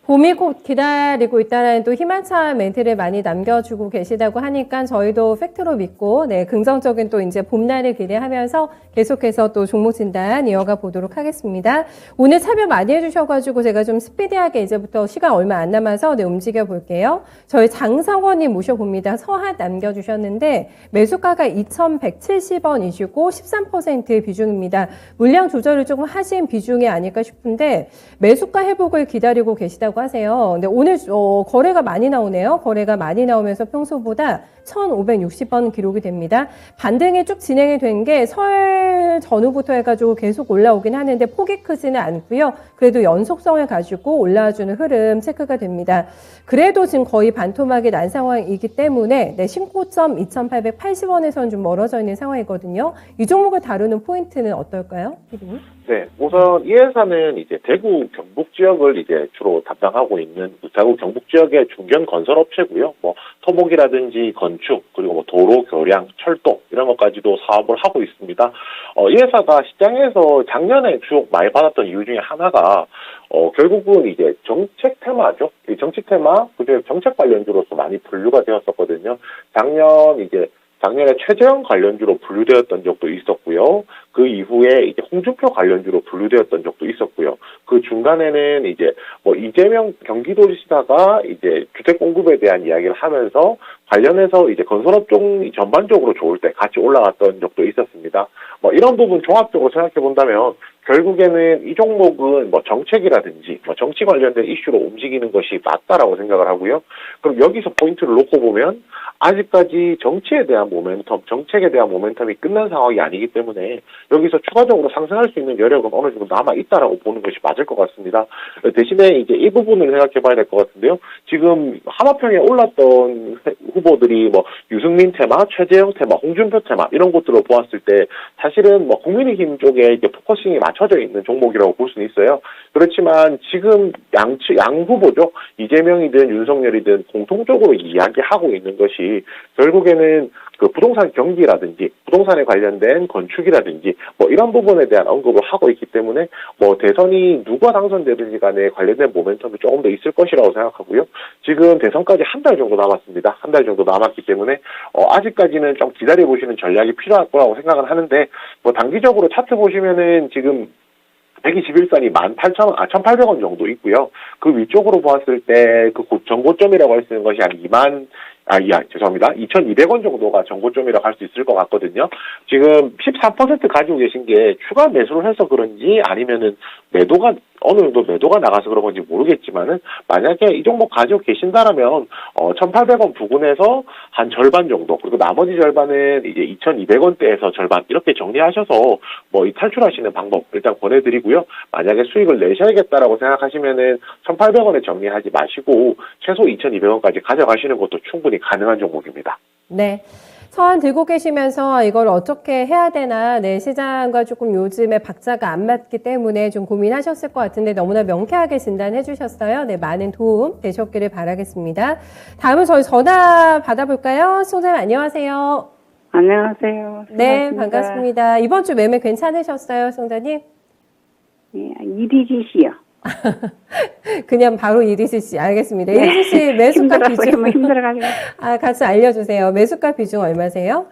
봄이 곧 기다리고 있다는 또 희망찬 멘트를 많이 남겨주고 계시다고 하니까 저희도 팩트로 믿고 네, 긍정적인 또 이제 봄날을 기대하면서 계속해서 또 종목 진단 이어가 보도록 하겠습니다. 오늘 참여 많이 해주셔가지고 제가 좀 스피디하게 이제부터 시간 얼마 안 남아서 네, 움직여 볼게요. 저희 장성원님 모셔봅니다. 서한 남겨주셨는데 매수가가 2,170원이시고 13% 비중입니다. 물량 조절을 조금 하신 비중이 아닐까 싶은데 매수가 회복을 기다리고 계시다고 하세요. 근데 오늘 거래가 많이 나오네요. 거래가 많이 나오면서 평소보다 1,560원 기록이 됩니다. 반등이 쭉 진행이 된 게 설 전후부터 해가지고 계속 올라오긴 하는데 폭이 크지는 않고요. 그래도 연속성을 가지고 올라와주는 흐름 체크가 됩니다. 그래도 지금 거의 반토막이 난 상황이기 때문에 네, 신고점 2,880원에서는 좀 멀어져 있는 상황이거든요. 이 종목을 다루는 포인트는 어떨까요? 네, 우선 이 회사는 이제 대구 경북 지역을 이제 주로 담당하고 있는 대구 경북 지역의 중견 건설 업체고요. 토목이라든지 건축 그리고 도로, 교량, 철도 이런 것까지도 사업을 하고 있습니다. 이 회사가 시장에서 작년에 주목 많이 받았던 이유 중에 하나가 결국은 이제 정책 테마죠. 이 정책 테마 그중에 정책 관련주로서 많이 분류가 되었었거든요. 작년에 최재형 관련주로 분류되었던 적도 있었고요. 그 이후에 이제 홍준표 관련주로 분류되었던 적도 있었고요. 그 중간에는 이제 이재명 경기도지사가 이제 주택 공급에 대한 이야기를 하면서 관련해서 이제 건설업종이 전반적으로 좋을 때 같이 올라갔던 적도 있었습니다. 이런 부분 종합적으로 생각해 본다면 결국에는 이 종목은 뭐 정책이라든지 뭐 정치 관련된 이슈로 움직이는 것이 맞다라고 생각을 하고요. 그럼 여기서 포인트를 놓고 보면 아직까지 정치에 대한 모멘텀, 정책에 대한 모멘텀이 끝난 상황이 아니기 때문에 여기서 추가적으로 상승할 수 있는 여력은 어느 정도 남아 있다라고 보는 것이 맞을 것 같습니다. 대신에 이제 이 부분을 생각해 봐야 될 것 같은데요. 지금 하마평에 올랐던 후보들이 뭐 유승민 테마, 최재형 테마, 홍준표 테마 이런 것들을 보았을 때 사실은 뭐 국민의힘 쪽에 이제 포커싱이 맞춰져 있는 종목이라고 볼 수는 있어요. 그렇지만 지금 양 후보죠. 이재명이든 윤석열이든 공통적으로 이야기하고 있는 것이 결국에는 그 부동산 경기라든지 부동산에 관련된 건축이라든지 뭐 이런 부분에 대한 언급을 하고 있기 때문에 뭐 대선이 누가 당선되든지 간에 관련된 모멘텀이 조금 더 있을 것이라고 생각하고요. 지금 대선까지 한 달 정도 남았습니다. 한 달 정도 남았기 때문에 아직까지는 좀 기다려보시는 전략이 필요할 거라고 생각은 하는데 뭐 단기적으로 차트 보시면은 지금 121선이 1,800원 정도 있고요. 그 위쪽으로 보았을 때 그 전고점이라고 할 수 있는 것이 한 2,200원 정도가 전고점이라고 할 수 있을 것 같거든요. 지금 13% 가지고 계신 게 추가 매수를 해서 그런지 아니면은 어느 정도 매도가 나가서 그런 건지 모르겠지만은 만약에 이 종목 가지고 계신다라면 1,800원 부근에서 한 절반 정도 그리고 나머지 절반은 이제 2,200원대에서 절반 이렇게 정리하셔서 뭐 이 탈출하시는 방법 일단 권해드리고요. 만약에 수익을 내셔야겠다라고 생각하시면은 1,800원에 정리하지 마시고 최소 2,200원까지 가져가시는 것도 충분히 가능한 종목입니다. 네. 선 들고 계시면서 이걸 어떻게 해야 되나, 네, 시장과 조금 요즘에 박자가 안 맞기 때문에 좀 고민하셨을 것 같은데 너무나 명쾌하게 진단해 주셨어요. 네, 많은 도움 되셨기를 바라겠습니다. 다음은 저희 전화 받아볼까요? 소장님 안녕하세요. 안녕하세요. 네, 반갑습니다. 이번 주 매매 괜찮으셨어요, 송자님? 네, 이디지시요. 그냥 바로 이리지 씨. 알겠습니다. 이리지 씨 매수가 비중. 힘들어가지고. 같이 알려주세요. 매수가 비중 얼마세요?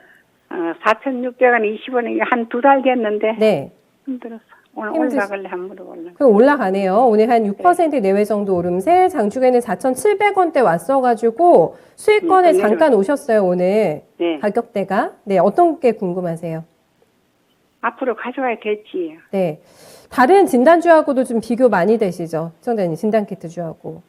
4,600원 20원이 한 두 달 됐는데. 네. 힘들었어. 오늘 올라갈래 한번 물어볼래. 그럼 올라가네요. 오늘 한 6% 내외 정도 오름세. 장중에는 4,700원대 왔어가지고 수익권에 잠깐 오셨어요, 오늘. 네. 가격대가. 네, 어떤 게 궁금하세요? 앞으로 가져가야 될지. 네. 다른 진단주하고도 좀 비교 많이 되시죠? 시청자님, 진단키트주하고.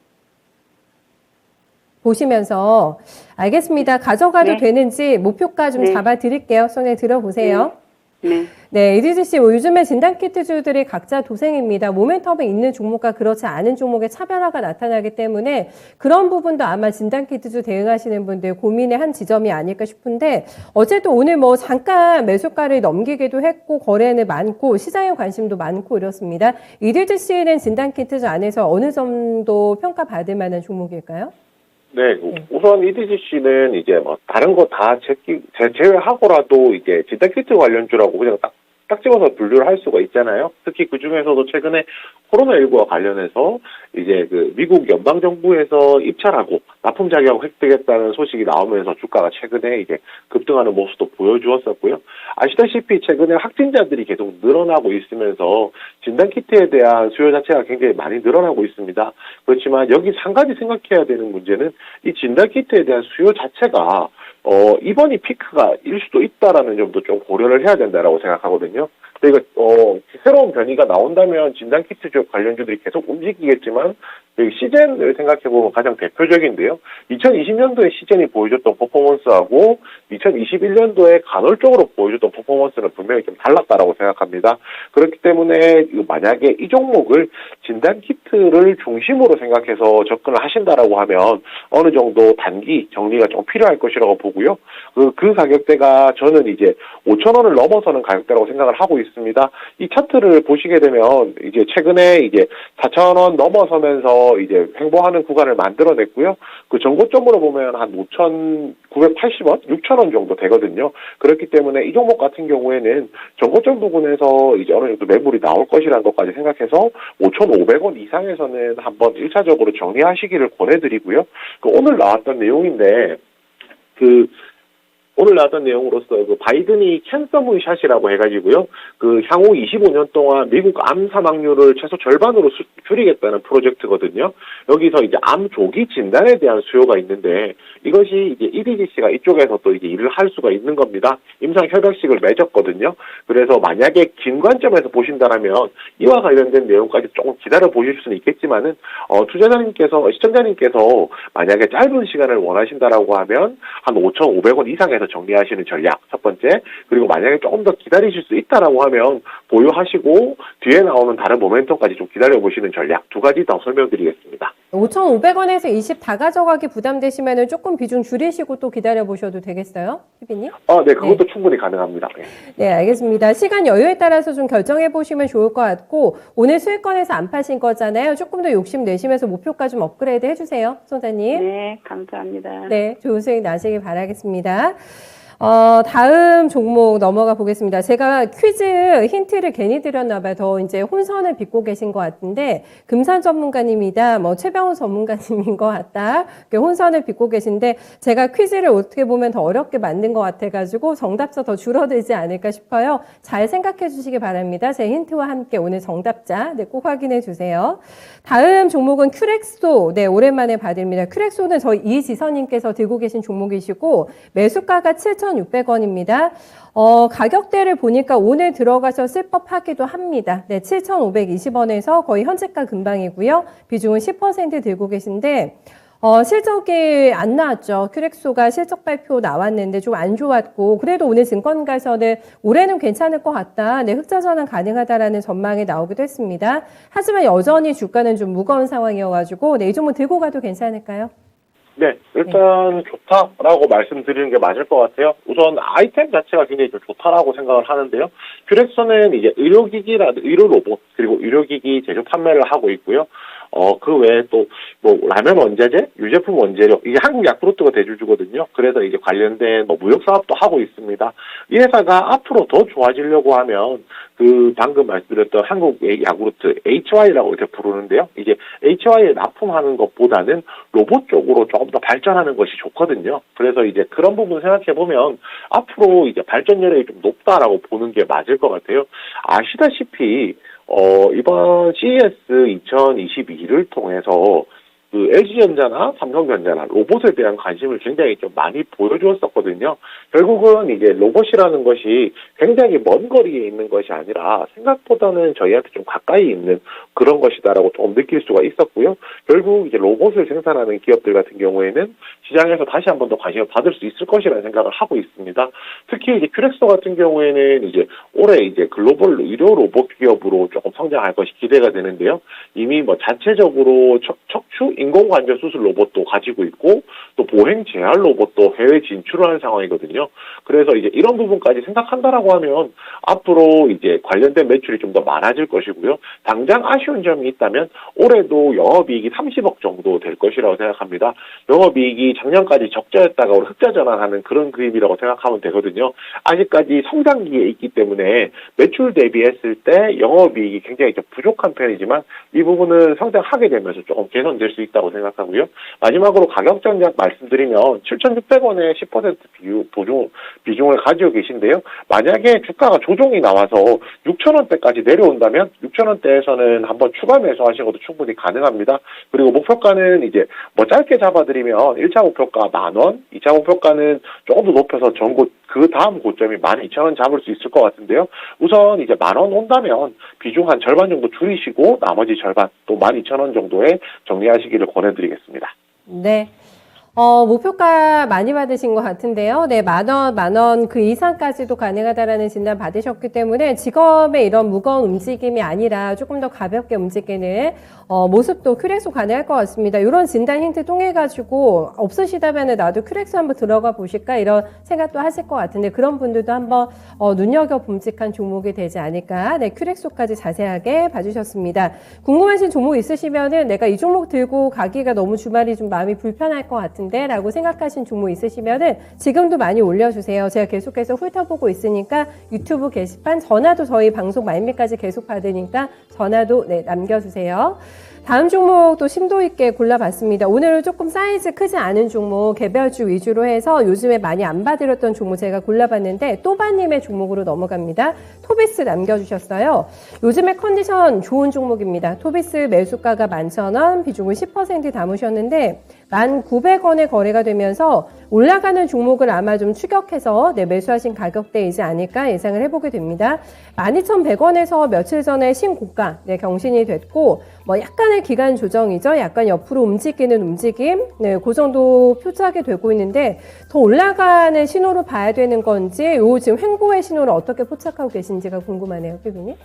보시면서, 알겠습니다. 가져가도 네. 되는지 목표가 좀 네. 잡아드릴게요. 시청자님 들어보세요. 네. 네, 이리지 씨, 요즘에 진단키트주들이 각자 도생입니다. 모멘텀이 있는 종목과 그렇지 않은 종목의 차별화가 나타나기 때문에 그런 부분도 아마 진단키트주 대응하시는 분들 고민의 한 지점이 아닐까 싶은데 어쨌든 오늘 뭐 잠깐 매수가를 넘기기도 했고 거래는 많고 시장에 관심도 많고 이렇습니다. 이리지 씨는 진단키트주 안에서 어느 정도 평가받을 만한 종목일까요? 네, 우선 EDGC는 이제 뭐 다른 거 다 제외하고라도 이제 진단키트 관련주라고 그냥 딱 집어서 분류를 할 수가 있잖아요. 특히 그 중에서도 최근에 코로나19와 관련해서 이제 그 미국 연방정부에서 입찰하고 납품 자격 획득했다는 소식이 나오면서 주가가 최근에 이제 급등하는 모습도 보여주었었고요. 아시다시피 최근에 확진자들이 계속 늘어나고 있으면서 진단키트에 대한 수요 자체가 굉장히 많이 늘어나고 있습니다. 그렇지만 여기 한 가지 생각해야 되는 문제는 이 진단키트에 대한 수요 자체가 이번이 피크가 일 수도 있다라는 점도 좀 고려를 해야 된다라고 생각하거든요. 근데 이거, 새로운 변이가 나온다면 진단키트 쪽 관련주들이 계속 움직이겠지만, 시젠을 생각해보면 가장 대표적인데요. 2020년도에 시젠이 보여줬던 퍼포먼스하고 2021년도에 간헐적으로 보여줬던 퍼포먼스는 분명히 좀 달랐다라고 생각합니다. 그렇기 때문에 만약에 이 종목을 진단키트를 중심으로 생각해서 접근을 하신다라고 하면 어느 정도 단기 정리가 좀 필요할 것이라고 보고요. 그 가격대가 저는 이제 5,000원을 넘어서는 가격대라고 생각을 하고 있습니다. 이 차트를 보시게 되면 이제 최근에 이제 4,000원 넘어서면서 이제 횡보하는 구간을 만들어냈고요. 그 전고점으로 보면 한 5,980원, 6,000원 정도 되거든요. 그렇기 때문에 이 종목 같은 경우에는 전고점 부분에서 이제 어느 정도 매물이 나올 것이라는 것까지 생각해서 5,500원 이상에서는 한번 1차적으로 정리하시기를 권해드리고요. 오늘 나왔던 내용인데 오늘 나왔던 내용으로서 그 바이든이 캔서문 샷이라고 해가지고요. 그 향후 25년 동안 미국 암 사망률을 최소 절반으로 줄이겠다는 프로젝트거든요. 여기서 이제 암 조기 진단에 대한 수요가 있는데 이것이 이제 EDGC가 이쪽에서 또 이제 일을 할 수가 있는 겁니다. 임상 협약식을 맺었거든요. 그래서 만약에 긴 관점에서 보신다라면 이와 관련된 내용까지 조금 기다려 보실 수는 있겠지만은 시청자님께서 만약에 짧은 시간을 원하신다라고 하면 한 5,500원 이상에서 정리하시는 전략 첫 번째, 그리고 만약에 조금 더 기다리실 수 있다라고 하면 보유하시고 뒤에 나오는 다른 모멘텀까지 좀 기다려 보시는 전략 두 가지 더 설명드리겠습니다. 5,500원에서 20 다 가져가기 부담되시면 조금 비중 줄이시고 또 기다려 보셔도 되겠어요, 희빈님? 네, 그것도 충분히 가능합니다. 네, 알겠습니다. 시간 여유에 따라서 좀 결정해 보시면 좋을 것 같고, 오늘 수익권에서 안 파신 거잖아요. 조금 더 욕심 내시면서 목표가 좀 업그레이드 해주세요, 소장님. 네, 감사합니다. 네, 좋은 수익 나시길 바라겠습니다. 다음 종목 넘어가 보겠습니다. 제가 퀴즈 힌트를 괜히 드렸나봐요. 더 이제 혼선을 빚고 계신 것 같은데, 금산 전문가님이다, 최병훈 전문가님인 것 같다, 혼선을 빚고 계신데, 제가 퀴즈를 어떻게 보면 더 어렵게 만든 것 같아가지고, 정답자 더 줄어들지 않을까 싶어요. 잘 생각해 주시기 바랍니다. 제 힌트와 함께 오늘 정답자, 꼭 확인해 주세요. 다음 종목은 큐렉소, 오랜만에 받습니다. 큐렉소는 저희 이지선님께서 들고 계신 종목이시고, 매수가가 7,600원입니다. 가격대를 보니까 오늘 들어가셨을 법하기도 합니다. 7,520원에서 거의 현재가 근방이고요. 비중은 10% 들고 계신데, 실적이 안 나왔죠. 큐렉소가 실적 발표 나왔는데 좀 안 좋았고, 그래도 오늘 증권가에서는 올해는 괜찮을 것 같다, 흑자 전환 가능하다라는 전망이 나오기도 했습니다. 하지만 여전히 주가는 좀 무거운 상황이어가지고, 이 종목 들고 가도 괜찮을까요? 네, 일단 좋다라고 말씀드리는 게 맞을 것 같아요. 우선 아이템 자체가 굉장히 좀 좋다라고 생각을 하는데요. 큐렉소는 이제 의료 로봇, 그리고 의료기기 제조 판매를 하고 있고요. 그 외에 또, 라면 원재재, 유제품 원재료, 이게 한국 야쿠르트가 대주주거든요. 그래서 이제 관련된 무역 사업도 하고 있습니다. 이 회사가 앞으로 더 좋아지려고 하면, 방금 말씀드렸던 한국 야쿠르트, HY라고 이렇게 부르는데요. 이제 HY에 납품하는 것보다는 로봇 쪽으로 조금 더 발전하는 것이 좋거든요. 그래서 이제 그런 부분 생각해보면, 앞으로 이제 발전 여력이 좀 높다라고 보는 게 맞을 것 같아요. 아시다시피, 이번 CES 2022를 통해서 LG전자나 삼성전자나 로봇에 대한 관심을 굉장히 좀 많이 보여주었었거든요. 결국은 이제 로봇이라는 것이 굉장히 먼 거리에 있는 것이 아니라 생각보다는 저희한테 좀 가까이 있는 그런 것이다라고 좀 느낄 수가 있었고요. 결국 이제 로봇을 생산하는 기업들 같은 경우에는 시장에서 다시 한 번 더 관심을 받을 수 있을 것이라는 생각을 하고 있습니다. 특히 이제 큐렉소 같은 경우에는 이제 올해 이제 글로벌 의료 로봇 기업으로 조금 성장할 것이 기대가 되는데요. 이미 자체적으로 척추 인공관절 수술 로봇도 가지고 있고 또 보행 제한 로봇도 해외 진출을 하는 상황이거든요. 그래서 이제 이런 부분까지 생각한다라고 하면 앞으로 이제 관련된 매출이 좀 더 많아질 것이고요. 당장 아쉬운 점이 있다면 올해도 영업이익이 30억 정도 될 것이라고 생각합니다. 영업이익이 작년까지 적자였다가 흑자 전환하는 그런 그림이라고 생각하면 되거든요. 아직까지 성장기에 있기 때문에 매출 대비했을 때 영업이익이 굉장히 좀 부족한 편이지만 이 부분은 성장하게 되면서 조금 개선될 수 있다고 생각하고요. 마지막으로 가격 전략 말씀드리면 7,600원에 10% 비중을 가지고 계신데요. 만약에 주가가 조정이 나와서 6,000원대까지 내려온다면 6,000원대에서는 한번 추가 매수하시고도 충분히 가능합니다. 그리고 목표가는 이제 짧게 잡아드리면 1차 목표가 10,000원, 2차 목표가는 조금 더 높여서 그 다음 고점이 12,000원 잡을 수 있을 것 같은데요. 우선 이제 10,000원 온다면 비중 한 절반 정도 줄이시고 나머지 절반 또 12,000원 정도에 정리하시기를 권해드리겠습니다. 네. 목표가 많이 받으신 것 같은데요. 10,000원 그 이상까지도 가능하다라는 진단 받으셨기 때문에 직업의 이런 무거운 움직임이 아니라 조금 더 가볍게 움직이는 모습도 큐렉소 가능할 것 같습니다. 이런 진단 힌트 통해가지고 없으시다면 나도 큐렉소 한번 들어가 보실까 이런 생각도 하실 것 같은데 그런 분들도 한번 눈여겨 봄직한 종목이 되지 않을까. 큐렉소까지 자세하게 봐주셨습니다. 궁금하신 종목 있으시면은 내가 이 종목 들고 가기가 너무 주말이 좀 마음이 불편할 것 같은데 라고 생각하신 종목 있으시면은 지금도 많이 올려주세요. 제가 계속해서 훑어보고 있으니까 유튜브 게시판 전화도 저희 방송 말미까지 계속 받으니까 전화도 남겨주세요. 다음 종목도 심도 있게 골라봤습니다. 오늘은 조금 사이즈 크지 않은 종목, 개별주 위주로 해서 요즘에 많이 안 봐드렸던 종목 제가 골라봤는데 또바님의 종목으로 넘어갑니다. 토비스 남겨주셨어요. 요즘에 컨디션 좋은 종목입니다. 토비스 매수가가 11,000원, 비중을 10% 담으셨는데 1,900원에 거래가 되면서 올라가는 종목을 아마 좀 추격해서 매수하신 가격대이지 않을까 예상을 해보게 됩니다. 12,100원에서 며칠 전에 신고가 경신이 됐고 뭐 약간의 기간 조정이죠. 약간 옆으로 움직이는 움직임, 그 정도 표출하게 되고 있는데 더 올라가는 신호로 봐야 되는 건지 요 지금 횡보의 신호를 어떻게 포착하고 계신지가 궁금하네요, 피디님.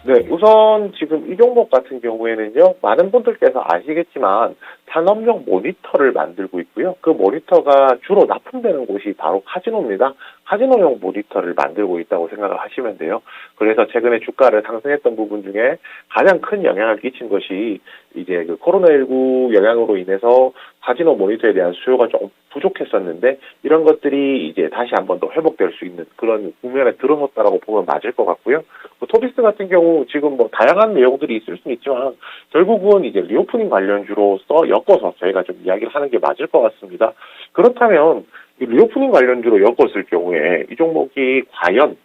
네, 우선 지금 이 종목 같은 경우에는요, 많은 분들께서 아시겠지만 산업용 모니터를 만들고 있고요. 그 모니터가 주로 납품되는 곳이 바로 카지노입니다. 카지노용 모니터를 만들고 있다고 생각을 하시면 돼요. 그래서 최근에 주가를 상승했던 부분 중에 가장 큰 영향을 끼친 것이 이제 그 코로나19 영향으로 인해서 카지노 모니터에 대한 수요가 조금 부족했었는데 이런 것들이 이제 다시 한번 더 회복될 수 있는 그런 국면에 들어섰다라고 보면 맞을 것 같고요. 토비스 같은 경우 지금 뭐 다양한 내용들이 있을 수는 있지만 결국은 이제 리오프닝 관련주로서 엮어서 저희가 좀 이야기를 하는 게 맞을 것 같습니다. 그렇다면 이 리오프닝 관련주로 엮었을 경우에 이 종목이 과연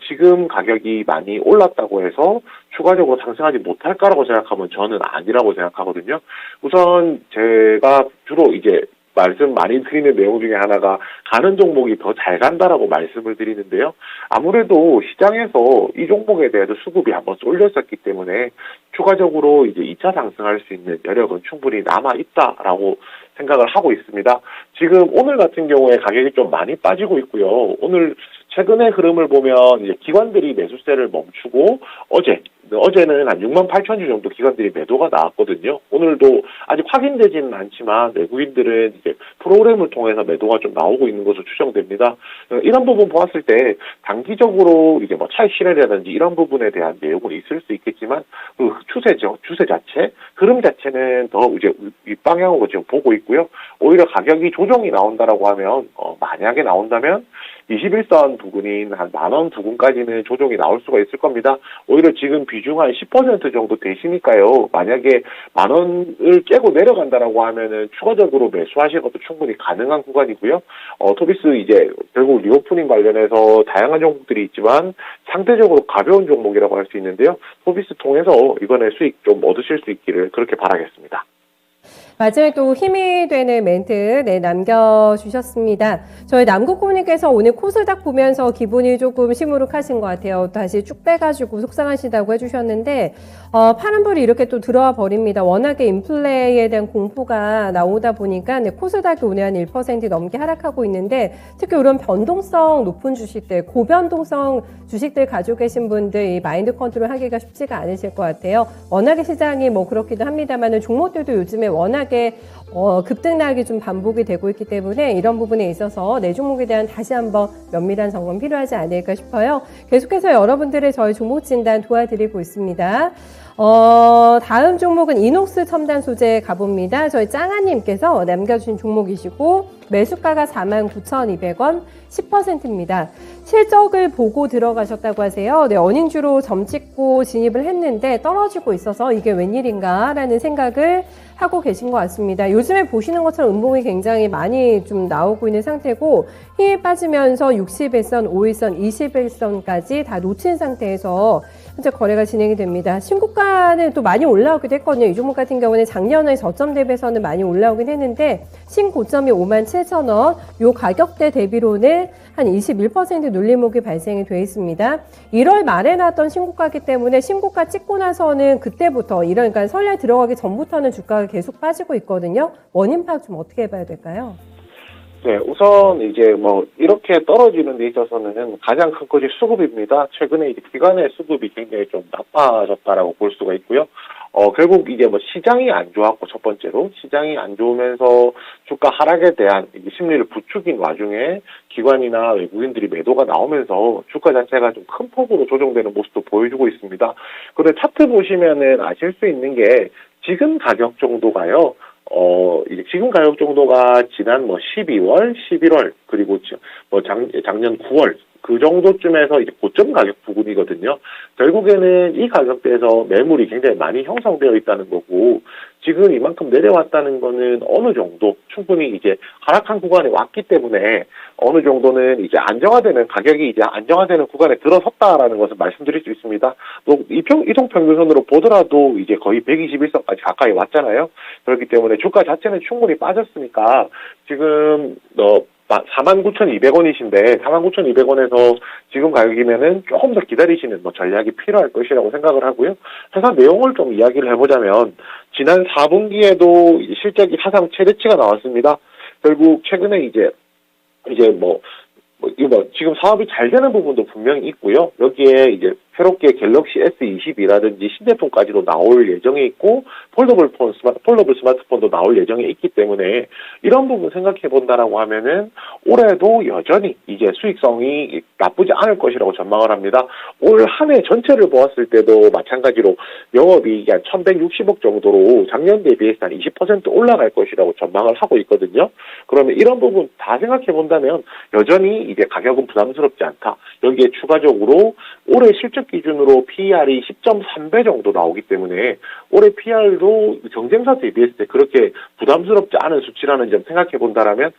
지금 가격이 많이 올랐다고 해서 추가적으로 상승하지 못할까라고 생각하면 저는 아니라고 생각하거든요. 우선 제가 주로 이제 말씀 많이 드리는 내용 중에 하나가 가는 종목이 더 잘 간다라고 말씀을 드리는데요. 아무래도 시장에서 이 종목에 대해서 수급이 한번 쏠렸었기 때문에 추가적으로 이제 2차 상승할 수 있는 여력은 충분히 남아 있다라고 생각을 하고 있습니다. 지금 오늘 같은 경우에 가격이 좀 많이 빠지고 있고요. 오늘 최근의 흐름을 보면 이제 기관들이 매수세를 멈추고 어제는 한 68,000주 정도 기관들이 매도가 나왔거든요. 오늘도 아직 확인되지는 않지만 외국인들은 이제 프로그램을 통해서 매도가 좀 나오고 있는 것으로 추정됩니다. 이런 부분 보았을 때 단기적으로 이제 뭐 차익 실현이라든지 이런 부분에 대한 내용은 있을 수 있겠지만 그 추세 자체, 흐름 자체는 더 이제 윗방향으로 지금 보고 있고요. 오히려 가격이 조정이 나온다라고 하면 만약에 나온다면 21선 부근인 한 10,000원 부근까지는 조정이 나올 수가 있을 겁니다. 오히려 지금 비중 한 10% 정도 되시니까요. 만약에 10,000원을 깨고 내려간다라고 하면은 추가적으로 매수하시는 것도 충분히 가능한 구간이고요. 토비스 이제 결국 리오프닝 관련해서 다양한 종목들이 있지만 상대적으로 가벼운 종목이라고 할 수 있는데요. 토비스 통해서 이번에 수익 좀 얻으실 수 있기를 그렇게 바라겠습니다. 마지막에 또 힘이 되는 멘트 남겨주셨습니다. 저희 남국군님께서 오늘 코스닥 보면서 기분이 조금 시무룩하신 것 같아요. 다시 쭉 빼가지고 속상하시다고 해주셨는데 파란불이 이렇게 또 들어와 버립니다. 워낙에 인플레이에 대한 공포가 나오다 보니까 코스닥이 오늘 한 1% 넘게 하락하고 있는데 특히 이런 변동성 높은 주식들, 고변동성 주식들 가지고 계신 분들 이 마인드 컨트롤 하기가 쉽지가 않으실 것 같아요. 워낙에 시장이 뭐 그렇기도 합니다만 종목들도 요즘에 워낙에 급등락이 좀 반복이 되고 있기 때문에 이런 부분에 있어서 내 종목에 대한 다시 한번 면밀한 점검 필요하지 않을까 싶어요. 계속해서 여러분들의 저희 종목 진단 도와드리고 있습니다. 다음 종목은 이녹스 첨단 소재 가봅니다. 저희 짱아님께서 남겨주신 종목이시고 매수가가 49,200원, 10%입니다. 실적을 보고 들어가셨다고 하세요. 어닝주로 점 찍고 진입을 했는데 떨어지고 있어서 이게 웬일인가라는 생각을 하고 계신 것 같습니다. 요즘에 보시는 것처럼 음봉이 굉장히 많이 좀 나오고 있는 상태고 힘이 빠지면서 60일선, 5일선, 20일선까지 다 놓친 상태에서 현재 거래가 진행이 됩니다. 신고가는 또 많이 올라오기도 했거든요. 이 종목 같은 경우는 작년에 저점 대비해서는 많이 올라오긴 했는데 신고점이 57,000원, 요 가격대 대비로는 한 21% 눌림목이 발생이 돼 있습니다. 1월 말에 나왔던 신고가이기 때문에 신고가 찍고 나서는 그때부터 그러니까 설날 들어가기 전부터는 주가가 계속 빠지고 있거든요. 원인 파악 좀 어떻게 해봐야 될까요? 네, 우선 이제 뭐 이렇게 떨어지는 데 있어서는 가장 큰 것이 수급입니다. 최근에 이제 기관의 수급이 굉장히 좀 나빠졌다라고 볼 수가 있고요. 결국 이제 뭐 시장이 안 좋았고 첫 번째로 시장이 안 좋으면서 주가 하락에 대한 이제 심리를 부추긴 와중에 기관이나 외국인들이 매도가 나오면서 주가 자체가 좀 큰 폭으로 조정되는 모습도 보여주고 있습니다. 그런데 차트 보시면은 아실 수 있는 게 지금 가격 정도가요. 이제 지금 가격 정도가 지난 12월, 11월, 그리고 작년 9월, 그 정도쯤에서 이제 고점 가격 부분이거든요. 결국에는 이 가격대에서 매물이 굉장히 많이 형성되어 있다는 거고, 지금 이만큼 내려왔다는 거는 어느 정도 충분히 이제 하락한 구간에 왔기 때문에 어느 정도는 이제 안정화되는 가격이 이제 안정화되는 구간에 들어섰다라는 것을 말씀드릴 수 있습니다. 또 이동평균선으로 보더라도 이제 거의 121선까지 가까이 왔잖아요. 그렇기 때문에 주가 자체는 충분히 빠졌으니까 지금 49,200원이신데 49,200원에서 지금 가격이면은 조금 더 기다리시는 전략이 필요할 것이라고 생각을 하고요. 회사 내용을 좀 이야기를 해보자면 지난 4분기에도 실적이 사상 최대치가 나왔습니다. 결국 최근에 이제 지금 사업이 잘 되는 부분도 분명히 있고요. 여기에 이제 새롭게 갤럭시 S22라든지 신제품까지도 나올 예정에 있고 폴더블 스마트폰도 나올 예정에 있기 때문에 이런 부분 생각해 본다라고 하면은 올해도 여전히 이제 수익성이 나쁘지 않을 것이라고 전망을 합니다. 올 한 해 전체를 보았을 때도 마찬가지로 영업이익이 한 1,160억 정도로 작년 대비해서 한 20% 올라갈 것이라고 전망을 하고 있거든요. 그러면 이런 부분 다 생각해 본다면 여전히 이제 가격은 부담스럽지 않다. 여기에 추가적으로 올해 실적 기준으로 PER이 10.3배 정도 나오기 때문에 올해 PER도 경쟁사 대비했을 때 그렇게 부담스럽지 않은 수치라는 점 생각해 본다라면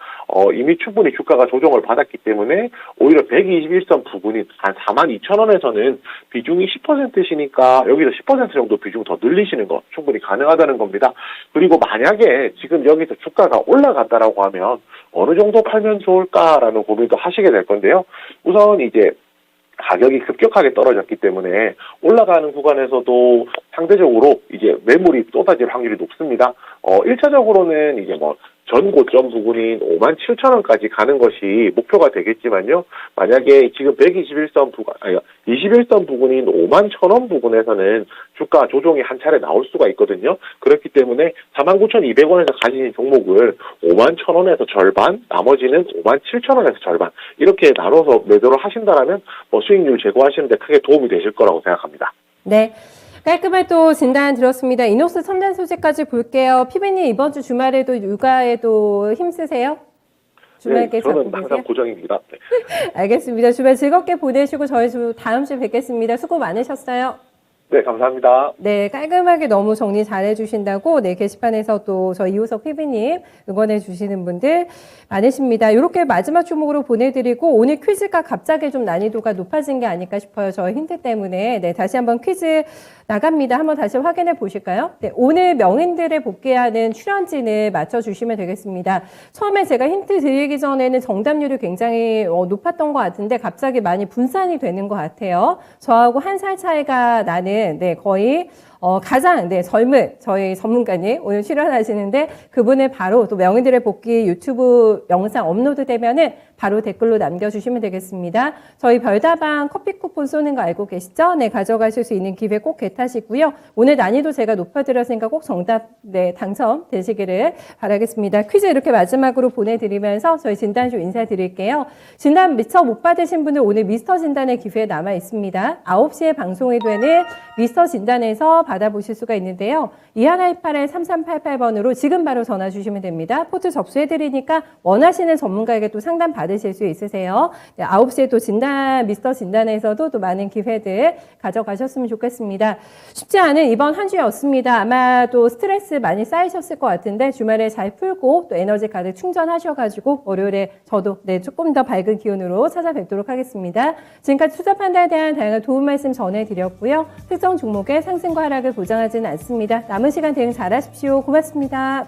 이미 충분히 주가가 조정을 받았기 때문에 오히려 121선 부분인 한 42,000원에서는 비중이 10%시니까 여기서 10% 정도 비중 더 늘리시는 거 충분히 가능하다는 겁니다. 그리고 만약에 지금 여기서 주가가 올라간다라고 하면 어느 정도 팔면 좋을까라는 고민도 하시게 될 건데요. 우선 이제 가격이 급격하게 떨어졌기 때문에 올라가는 구간에서도 상대적으로 이제 매물이 쏟아질 확률이 높습니다. 1차적으로는 이제 전 고점 부분인 57,000원까지 가는 것이 목표가 되겠지만요. 만약에 지금 21선 부분인 51,000원 부분에서는 주가 조정이 한 차례 나올 수가 있거든요. 그렇기 때문에 49,200원에서 가지신 종목을 51,000원에서 절반, 나머지는 57,000원에서 절반 이렇게 나눠서 매도를 하신다라면 수익률 제고하시는 데 크게 도움이 되실 거라고 생각합니다. 네. 깔끔한 또 진단 들었습니다. 이노스 첨단 소식까지 볼게요. 피비님 이번 주 주말에도 육아에도 힘쓰세요? 주말에 네, 저는 항상 고정입니다. 네. 알겠습니다. 주말 즐겁게 보내시고 저희 다음 주에 뵙겠습니다. 수고 많으셨어요. 네, 감사합니다. 네, 깔끔하게 너무 정리 잘 해주신다고, 네, 게시판에서 또 저희 이호석 PB님 응원해주시는 분들 많으십니다. 이렇게 마지막 종목으로 보내드리고, 오늘 퀴즈가 갑자기 좀 난이도가 높아진 게 아닐까 싶어요. 저희 힌트 때문에. 네, 다시 한번 퀴즈 나갑니다. 한번 다시 확인해 보실까요? 네, 오늘 명인들의 복귀하는 출연진을 맞춰주시면 되겠습니다. 처음에 제가 힌트 드리기 전에는 정답률이 굉장히 높았던 것 같은데, 갑자기 많이 분산이 되는 것 같아요. 저하고 한 살 차이가 나는 네, 거의 가장 젊은 저희 전문가님 오늘 출연하시는데 그분을 바로 또 명인들의 복귀 유튜브 영상 업로드 되면은 바로 댓글로 남겨주시면 되겠습니다. 저희 별다방 커피 쿠폰 쏘는 거 알고 계시죠? 네, 가져가실 수 있는 기회 꼭 개타시고요. 오늘 난이도 제가 높여드렸으니까 꼭 정답 당첨 되시기를 바라겠습니다. 퀴즈 이렇게 마지막으로 보내드리면서 저희 진단쇼 인사드릴게요. 진단 미처 못 받으신 분들 오늘 미스터 진단의 기회 남아 있습니다. 9시에 방송이 되는 미스터 진단에서 받아보실 수가 있는데요. 2128-3388번으로 지금 바로 전화 주시면 됩니다. 포트 접수해드리니까 원하시는 전문가에게 또 상담 받으실 수 있으세요. 네, 9시에 또 미스터 진단에서도 또 많은 기회들 가져가셨으면 좋겠습니다. 쉽지 않은 이번 한 주였습니다. 아마 또 스트레스 많이 쌓이셨을 것 같은데 주말에 잘 풀고 또 에너지 가득 충전하셔가지고 월요일에 저도 조금 더 밝은 기운으로 찾아뵙도록 하겠습니다. 지금까지 투자 판단에 대한 다양한 도움 말씀 전해드렸고요. 특정 종목의 상승과 하락을 보장하지는 않습니다. 남은 시간 대응 잘하십시오. 고맙습니다.